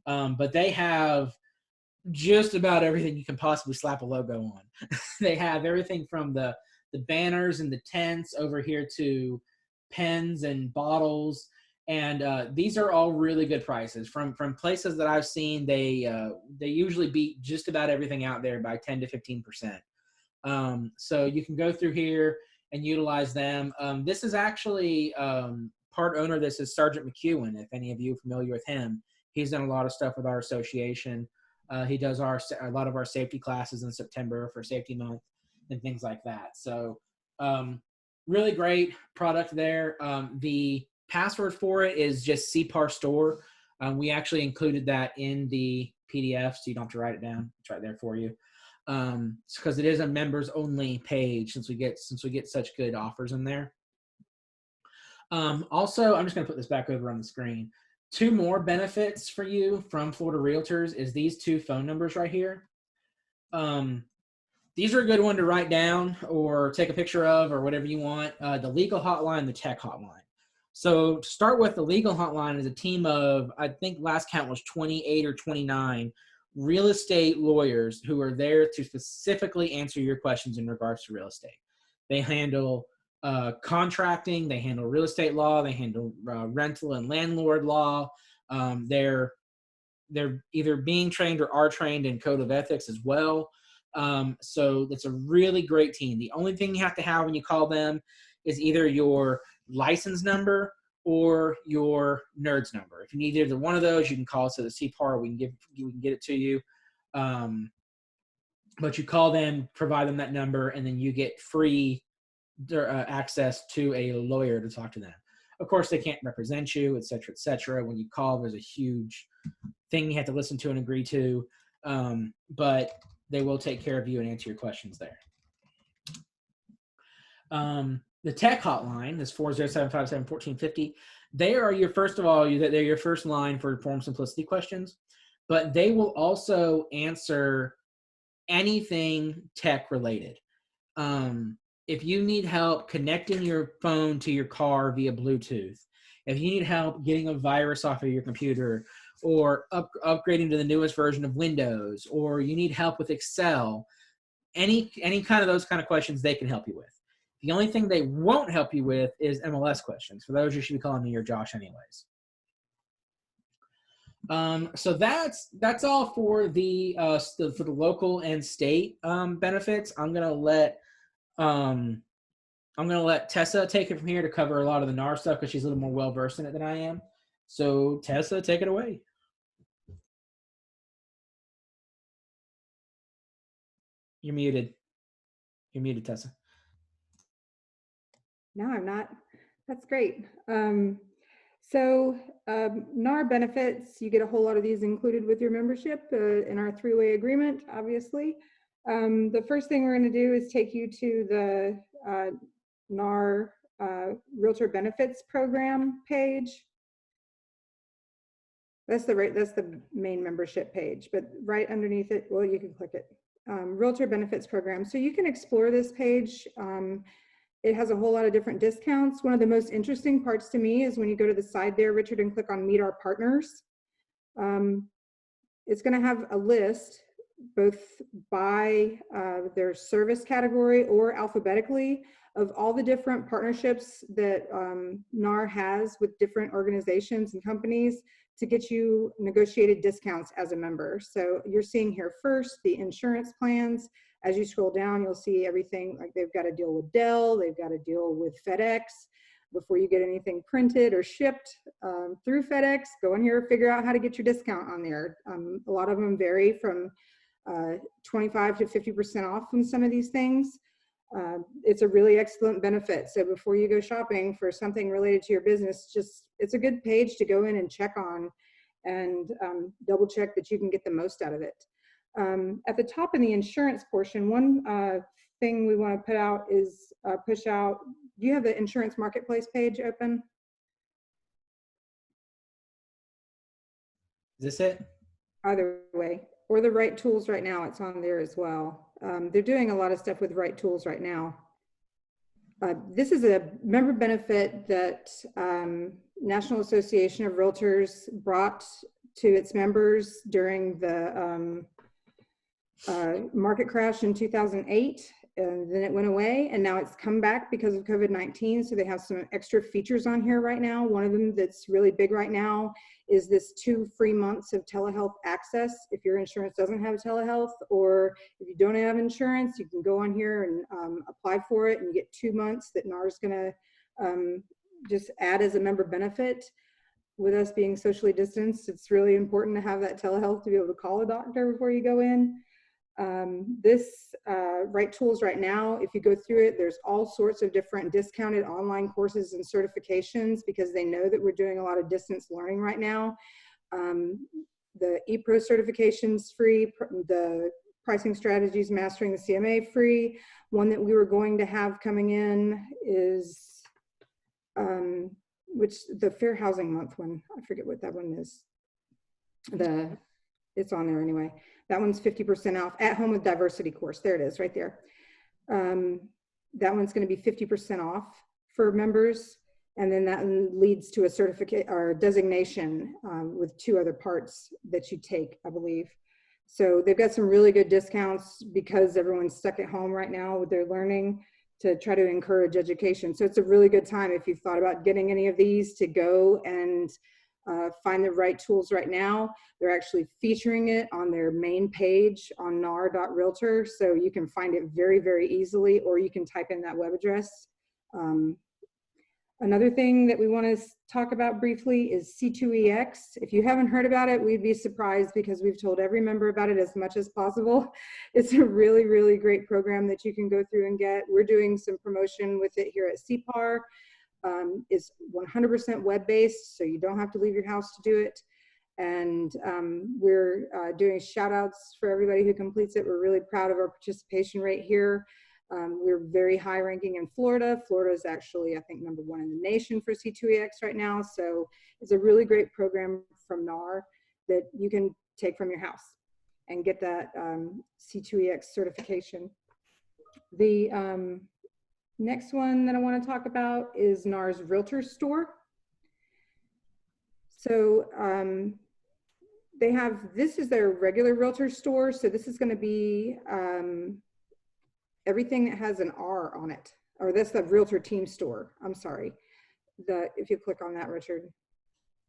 But they have just about everything you can possibly slap a logo on. They have everything from the banners and the tents over here to pens and bottles. And these are all really good prices. From places that I've seen, they usually beat just about everything out there by 10 to 15%. So you can go through here and utilize them. This is actually part owner. This is Sergeant McEwen. If any of you are familiar with him, he's done a lot of stuff with our association. He does a lot of our safety classes in September for Safety Month and things like that. So really great product there. The password for it is just Cpar Store. We actually included that in the PDF, so you don't have to write it down. It's right there for you. Because it is a members only page since we get such good offers in there. Also, I'm just going to put this back over on the screen. 2 more benefits for you from Florida Realtors is these 2 phone numbers right here. These are a good one to write down or take a picture of or whatever you want. The Legal Hotline, the Tech Hotline. So to start with, the Legal Hotline is a team of, I think last count was 28 or 29 real estate lawyers who are there to specifically answer your questions in regards to real estate. They handle contracting, they handle real estate law, they handle rental and landlord law. They're either being trained or are trained in code of ethics as well. So it's a really great team. The only thing you have to have when you call them is either your license number or your NERDS number. If you need either one of those, you can call us at the Cpar. We can get it to you. But you call them, provide them that number, and then you get free access to a lawyer to talk to them. Of course, they can't represent you, et cetera, et cetera. When you call, there's a huge thing you have to listen to and agree to, but they will take care of you and answer your questions there. The Tech Hotline is 407-577-1450. They are your they're your first line for form simplicity questions, but they will also answer anything tech related. If you need help connecting your phone to your car via Bluetooth, if you need help getting a virus off of your computer, or upgrading to the newest version of Windows, or you need help with Excel, any kind of those kind of questions they can help you with. The only thing they won't help you with is MLS questions. For those, you should be calling me or Josh anyways. So that's all for the local and state benefits. I'm gonna let Tessa take it from here to cover a lot of the NAR stuff because she's a little more well versed in it than I am. So Tessa, take it away. You're muted. You're muted, Tessa. No, I'm not. That's great. So NAR benefits, you get a whole lot of these included with your membership in our 3-way agreement, obviously. The first thing we're going to do is take you to the NAR Realtor Benefits Program page. That's the main membership page, but right underneath it, well, you can click it. Realtor Benefits Program. So you can explore this page. It has a whole lot of different discounts. One of the most interesting parts to me is when you go to the side there, Richard, and click on Meet Our Partners. It's going to have a list both by their service category or alphabetically of all the different partnerships that NAR has with different organizations and companies to get you negotiated discounts as a member. So you're seeing here first the insurance plans. As you scroll down, you'll see everything, like they've got to deal with Dell, they've got to deal with FedEx. Before you get anything printed or shipped through FedEx, go in here, figure out how to get your discount on there. A lot of them vary from 25 to 50% off on some of these things. It's a really excellent benefit. So before you go shopping for something related to your business, it's a good page to go in and check on and double check that you can get the most out of it. At the top in the insurance portion, one thing we want to put out is push out. Do you have the insurance marketplace page open? Is this it? Either way, or the Right Tools right now, it's on there as well. They're doing a lot of stuff with Right Tools right now. This is a member benefit that National Association of Realtors brought to its members during the market crash in 2008. And then it went away, and now it's come back because of COVID-19. So they have some extra features on here right now. One of them that's really big right now is this 2 free months of telehealth access. If your insurance doesn't have telehealth, or if you don't have insurance, you can go on here and apply for it, and you get 2 months that NAR is going to just add as a member benefit. With us being socially distanced, it's really important to have that telehealth to be able to call a doctor before you go in. This Right Tools right now, if you go through it, there's all sorts of different discounted online courses and certifications because they know that we're doing a lot of distance learning right now. The ePro certification's free, the pricing strategies, mastering the CMA free. One that we were going to have coming in is, which the Fair Housing Month one, I forget what that one is. It's on there anyway. That one's 50% off. At Home with Diversity course. There it is right there. That one's going to be 50% off for members. And then that leads to a certificate or designation with 2 other parts that you take, I believe. So they've got some really good discounts because everyone's stuck at home right now with their learning to try to encourage education. So it's a really good time if you've thought about getting any of these to go and find the Right Tools right now. They're actually featuring it on their main page on nar.realtor, so you can find it very, very easily, or you can type in that web address. Another thing that we want to talk about briefly is C2EX. If you haven't heard about it, we'd be surprised because we've told every member about it as much as possible. It's a really, really great program that you can go through and get. We're doing some promotion with it here at Cpar. It's 100% web-based, so you don't have to leave your house to do it. And we're doing shout outs for everybody who completes it. We're really proud of our participation rate here. We're very high ranking in Florida. Florida is actually, I think, #1 in the nation for C2EX right now. So it's a really great program from NAR that you can take from your house and get that C2EX certification. The next one that I want to talk about is NAR's Realtor store. So they have, this is their regular Realtor store. So this is going to be everything that has an R on it, or that's the Realtor team store. I'm sorry. If you click on that, Richard.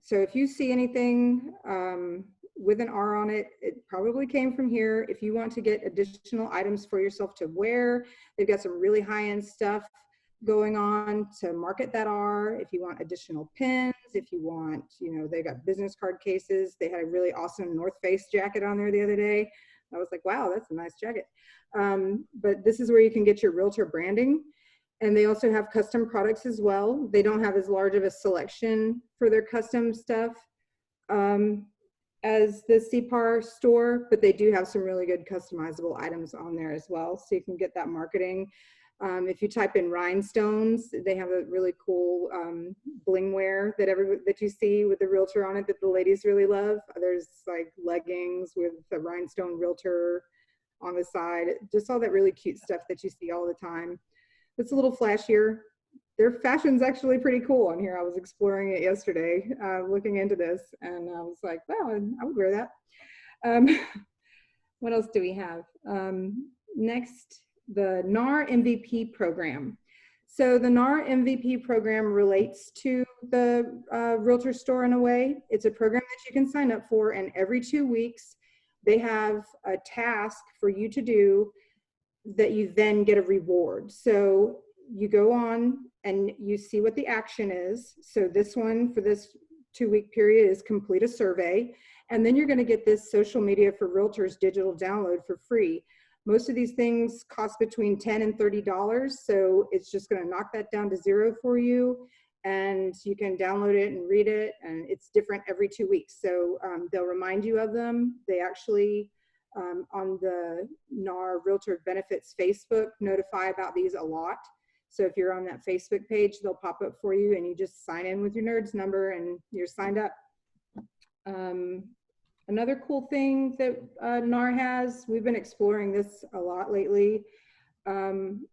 So if you see anything with an R on it, it probably came from here. If you want to get additional items for yourself to wear, they've got some really high-end stuff going on to market that R. If you want additional pins, if you want, you know, they got business card cases. They had a really awesome North Face jacket on there the other day. I was like, wow, that's a nice jacket. But this is where you can get your Realtor branding. And they also have custom products as well. They don't have as large of a selection for their custom stuff as the Cpar store, but they do have some really good customizable items on there as well. So you can get that marketing. If you type in rhinestones, they have a really cool blingwear that you see with the Realtor on it that the ladies really love. There's like leggings with the rhinestone Realtor on the side, just all that really cute stuff that you see all the time. It's a little flashier. Their fashion's actually pretty cool on here. I was exploring it yesterday, looking into this, and I was like, wow, I would wear that. What else do we have? Next, the NAR MVP program. So the NAR MVP program relates to the Realtor store in a way. It's a program that you can sign up for, and every 2 weeks, they have a task for you to do that you then get a reward. So you go on and you see what the action is. So this one for this 2-week period is complete a survey. And then you're going to get this social media for realtors digital download for free. Most of these things cost between $10 and $30. So it's just going to knock that down to zero for you. And you can download it and read it. And it's different every 2 weeks. So they'll remind you of them. They actually, on the NAR Realtor Benefits Facebook, notify about these a lot. So if you're on that Facebook page, they'll pop up for you and you just sign in with your NERDS number and you're signed up. Another cool thing that NAR has, we've been exploring this a lot lately,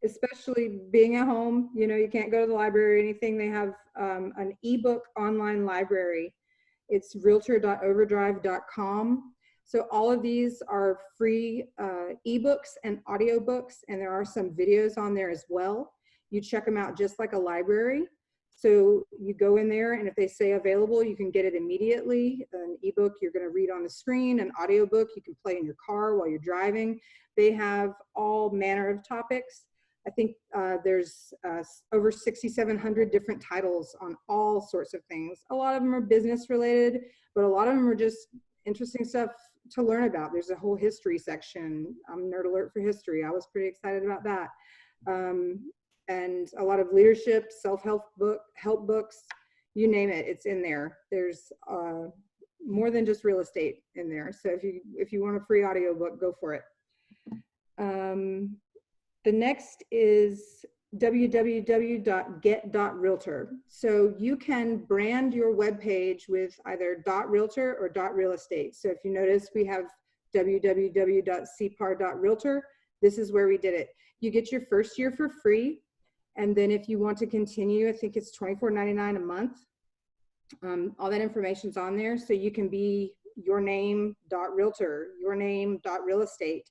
especially being at home. You know, you can't go to the library or anything. They have an ebook online library. It's realtor.overdrive.com. So all of these are free ebooks and audiobooks, and there are some videos on there as well. You check them out just like a library. So you go in there, and if they say available, you can get it immediately. An ebook you're going to read on the screen, an audiobook you can play in your car while you're driving. They have all manner of topics. I think there's over 6,700 different titles on all sorts of things. A lot of them are business related, but a lot of them are just interesting stuff to learn about. There's a whole history section. I'm nerd alert for history. I was pretty excited about that. And a lot of leadership, self-help help books, you name it, it's in there. There's more than just real estate in there. So if you want a free audiobook, go for it. The next is www.get.realtor. So you can brand your webpage with either .realtor or .real estate. So if you notice, we have www.cpar.realtor. This is where we did it. You get your first year for free. And then if you want to continue, I think it's $24.99 a month. All that information's on there. So you can be your name.realtor, your name.real estate,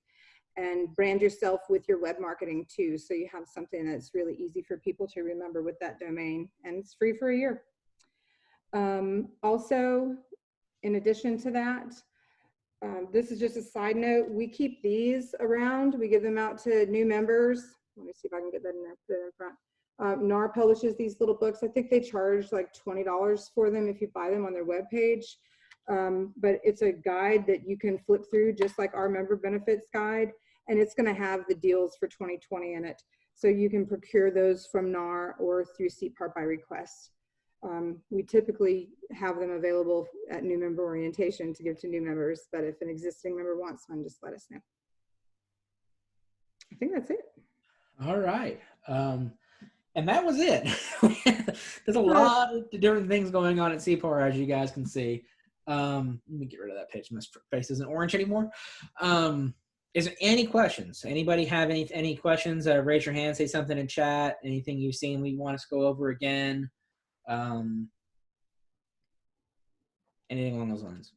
and brand yourself with your web marketing too. So you have something that's really easy for people to remember with that domain, and it's free for a year. Also, in addition to that, this is just a side note. We keep these around. We give them out to new members. Let me see if I can get that in there, put it in front. NAR publishes these little books. I think they charge like $20 for them if you buy them on their webpage. But it's a guide that you can flip through just like our member benefits guide. And it's gonna have the deals for 2020 in it. So you can procure those from NAR or through Cpar by request. We typically have them available at new member orientation to give to new members, but if an existing member wants one, just let us know. I think that's it. All right. And that was it. There's a lot of different things going on at Cpar, as you guys can see. Let me get rid of that page. My face isn't orange anymore. Is there any questions? Anybody have any questions? Raise your hand, say something in chat. Anything you've seen we want us to go over again? Anything along those lines?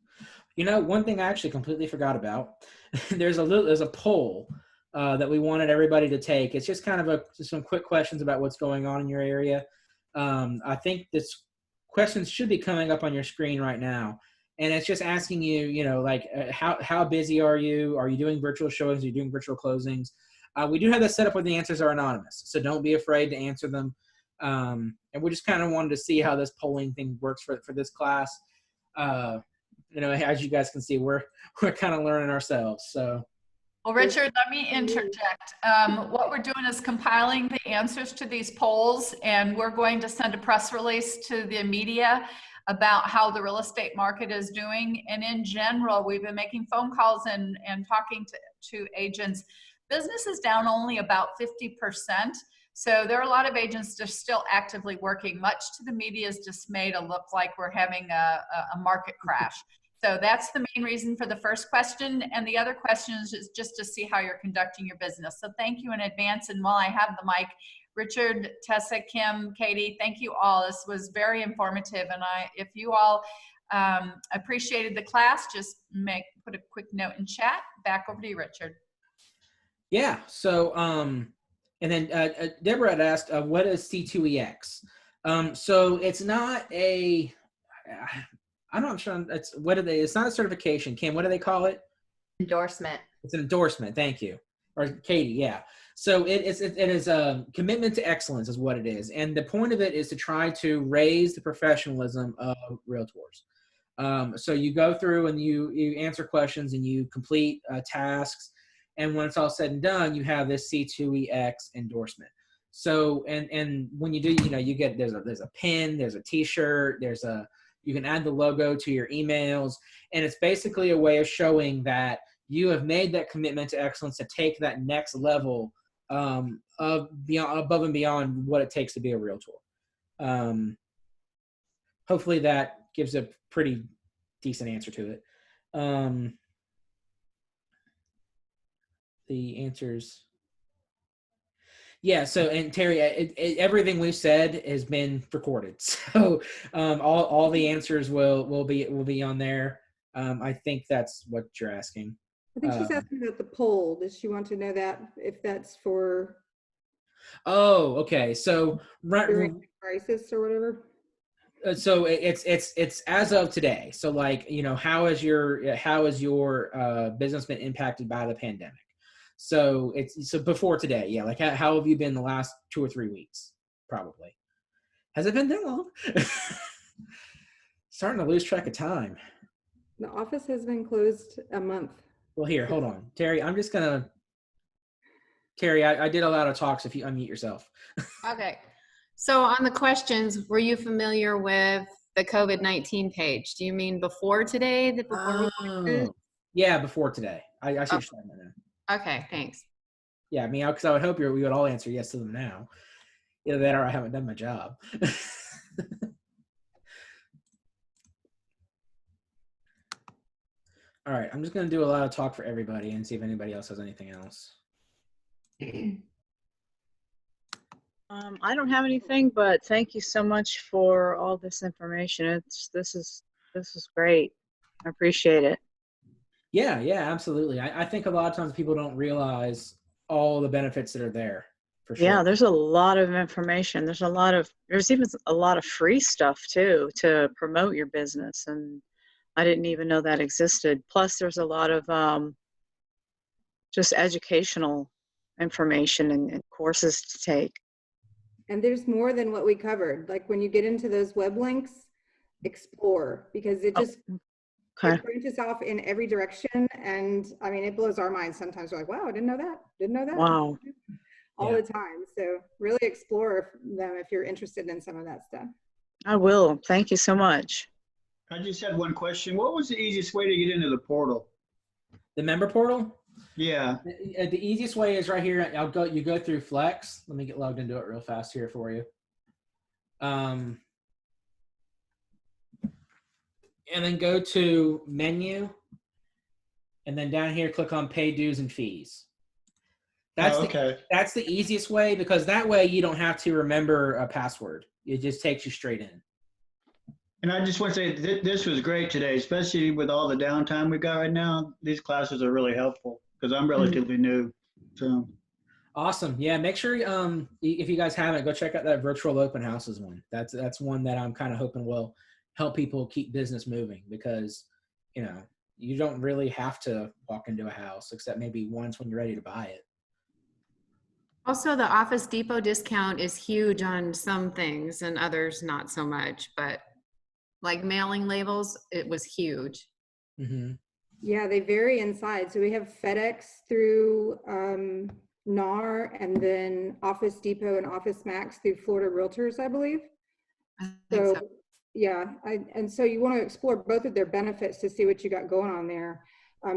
You know, one thing I actually completely forgot about. there's a poll that we wanted everybody to take. It's just kind of some quick questions about what's going on in your area. I think this questions should be coming up on your screen right now. And it's just asking you, you know, like how busy are you? Are you doing virtual showings? Are you doing virtual closings? We do have that set up where the answers are anonymous. So don't be afraid to answer them. And we just kind of wanted to see how this polling thing works for this class. You know, as you guys can see, we're kind of learning ourselves. So. Well, Richard, let me interject. What we're doing is compiling the answers to these polls, and we're going to send a press release to the media about how the real estate market is doing. And in general, we've been making phone calls and talking to agents. Business is down only about 50%. So there are a lot of agents that are still actively working, much to the media's dismay, to look like we're having a market crash. So that's the main reason for the first question. And the other question is just to see how you're conducting your business. So thank you in advance. And while I have the mic, Richard, Tessa, Kim, Katie, thank you all. This was very informative. And if you all appreciated the class, just put a quick note in chat. Back over to you, Richard. Yeah. So, and then Deborah had asked, what is C2EX? So it's not a, I'm not sure. It's not a certification. Kim, what do they call it? Endorsement. It's an endorsement. Thank you. Or Katie, yeah. So it is a commitment to excellence is what it is. And the point of it is to try to raise the professionalism of realtors. So you go through and you answer questions and you complete tasks. And when it's all said and done, you have this C2EX endorsement. So, and when you do, you get, there's a pin, there's a t-shirt, you can add the logo to your emails. And it's basically a way of showing that you have made that commitment to excellence to take that next level above and beyond what it takes to be a realtor. Hopefully that gives a pretty decent answer to it. The answers. Yeah. So, and Terry, everything we've said has been recorded. So all the answers will be on there. I think that's what you're asking. I think she's asking about the poll. Does she want to know that if that's for? Oh, okay. So during the crisis or whatever. So it's as of today. So like, how is your business been impacted by the pandemic? So so before today, yeah. Like how have you been the last 2 or 3 weeks? Probably. Has it been that long? Starting to lose track of time. The office has been closed a month. Well, here, hold on, Terry. Terry, I did a lot of talks. If you unmute yourself. Okay. So on the questions, were you familiar with the COVID-19 page? Do you mean before today? Yeah, before today. I see what you're saying right now. Okay, thanks. Yeah, I mean, because I would hope we would all answer yes to them now. Either that or I haven't done my job. All right, I'm just going to do a lot of talk for everybody and see if anybody else has anything else. I don't have anything, but thank you so much for all this information. This is great. I appreciate it. Yeah, absolutely. I think a lot of times people don't realize all the benefits that are there. For sure. Yeah, there's a lot of information. There's even a lot of free stuff too to promote your business, and I didn't even know that existed. Plus, there's a lot of just educational information and courses to take. And there's more than what we covered. Like when you get into those web links, explore, because it just it branches off in every direction. And I mean, it blows our minds sometimes. We're like, wow, I didn't know that. Wow. All the time. So really explore them if you're interested in some of that stuff. I will. Thank you so much. I just had one question. What was the easiest way to get into the portal? The member portal? Yeah. The easiest way is right here. You go through Flex. Let me get logged into it real fast here for you. And then go to menu. And then down here, click on pay dues and fees. That's that's the easiest way, because that way you don't have to remember a password. It just takes you straight in. And I just want to say this was great today, especially with all the downtime we got right now. These classes are really helpful because I'm relatively new. So awesome. Yeah, make sure if you guys haven't, go check out that virtual open houses one. That's one that I'm kind of hoping will help people keep business moving, because you don't really have to walk into a house except maybe once when you're ready to buy it. Also, the Office Depot discount is huge on some things and others not so much, but like mailing labels, it was huge. Mm-hmm. Yeah, they vary inside. So we have FedEx through NAR, and then Office Depot and Office Max through Florida Realtors, I believe. So yeah, and so you want to explore both of their benefits to see what you got going on there.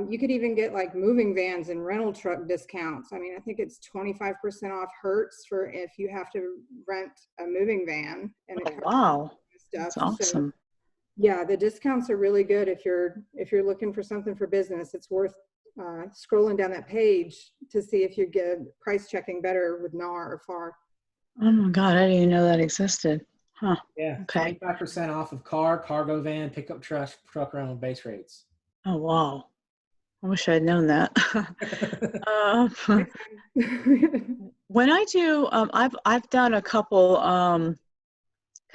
You could even get like moving vans and rental truck discounts. I mean, I think it's 25% off Hertz for if you have to rent a moving van. And wow, that's awesome. So, yeah, the discounts are really good if you're looking for something for business. It's worth scrolling down that page to see if you get price checking better with NAR or FAR. Oh my God, I didn't even know that existed. Huh. Yeah, okay. 25% off of car, cargo van, pickup truck rental base rates. Oh wow. I wish I'd known that. When I do, I've done a couple kind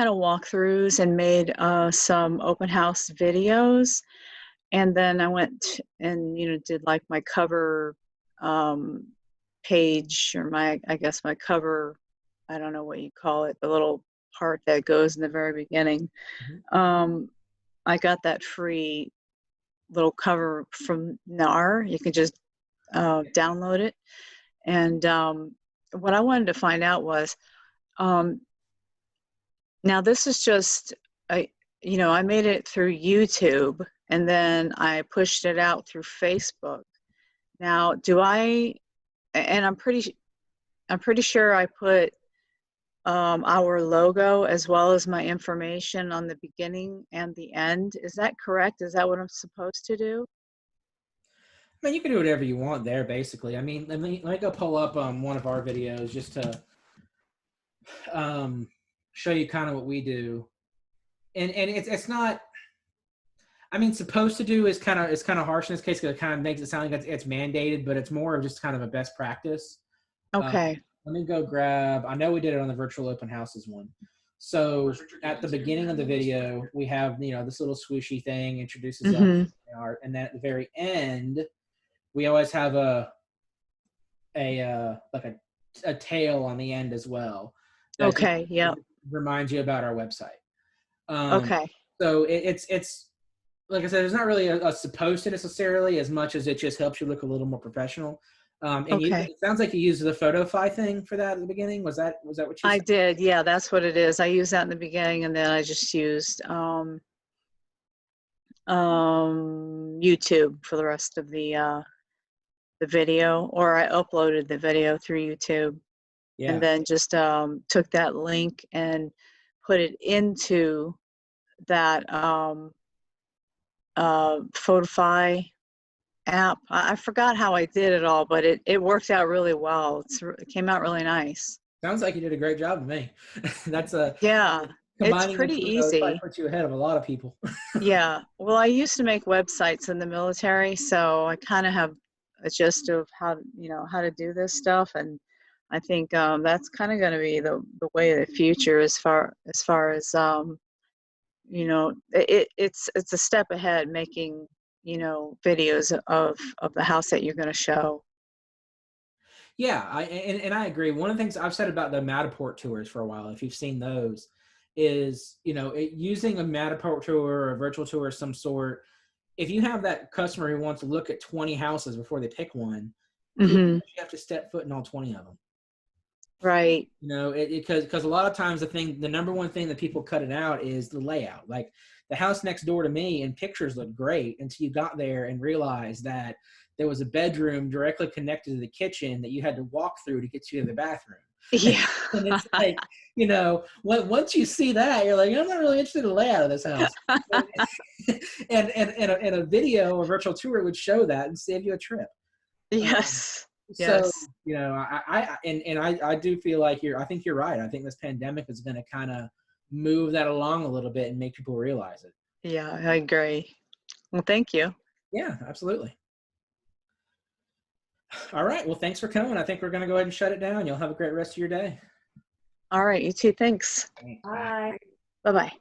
of walkthroughs and made some open house videos, and then I went and did like my cover page, or I guess my cover, I don't know what you call it, the little part that goes in the very beginning. I got that free little cover from Nara. You can just download it. And what I wanted to find out was, now this is just, I made it through YouTube, and then I pushed it out through Facebook. Now, and I'm pretty sure I put our logo as well as my information on the beginning and the end. Is that correct? Is that what I'm supposed to do? I mean, you can do whatever you want there, basically. I mean, let me go pull up one of our videos just to show you kind of what we do. And it's not, I mean, supposed to do is kind of harsh in this case, because it kind of makes it sound like it's mandated, but it's more of just kind of a best practice. Okay. Let me go grab, I know we did it on the virtual open houses one. So at the beginning of the video, we have, this little swooshy thing introduces us, and then at the very end, we always have a tail on the end as well. Okay. Yeah. Reminds you about our website. Okay. So it's like I said, it's not really a supposed to necessarily, as much as it just helps you look a little more professional. And it sounds like you used the PhotoFi thing for that at the begining. Was that what you said? I did. Yeah, that's what it is. I used that in the beginning, and then I just used YouTube for the rest of the video, or I uploaded the video through YouTube, and then just took that link and put it into that PhotoFi app. I forgot how I did it all, but it worked out really well. It came out really nice. Sounds like you did a great job with me. That's it's pretty easy. Puts you ahead of a lot of people. Yeah. Well, I used to make websites in the military, so I kind of have a gist of how to do this stuff, and I think that's kind of going to be the way of the future as far as it's a step ahead, making videos of the house that you're going to show. Yeah, I agree. One of the things I've said about the Matterport tours for a while, if you've seen those, is using a Matterport tour or a virtual tour of some sort. If you have that customer who wants to look at 20 houses before they pick one, you have to step foot in all 20 of them. Right. Because a lot of times the number one thing that people cut it out is the layout. Like the house next door to me in pictures looked great until you got there and realized that there was a bedroom directly connected to the kitchen that you had to walk through to get to the bathroom. Yeah. And it's like, once you see that, you're like, I'm not really interested in the layout of this house. and a video or virtual tour would show that and save you a trip. Yes. So, I do feel like I think you're right. I think this pandemic is going to kind of move that along a little bit and make people realize it. Yeah, I agree. Well, thank you. Yeah, absolutely. All right. Well, thanks for coming. I think we're going to go ahead and shut it down. You'll have a great rest of your day. All right. You too. Thanks. Bye. Bye-bye.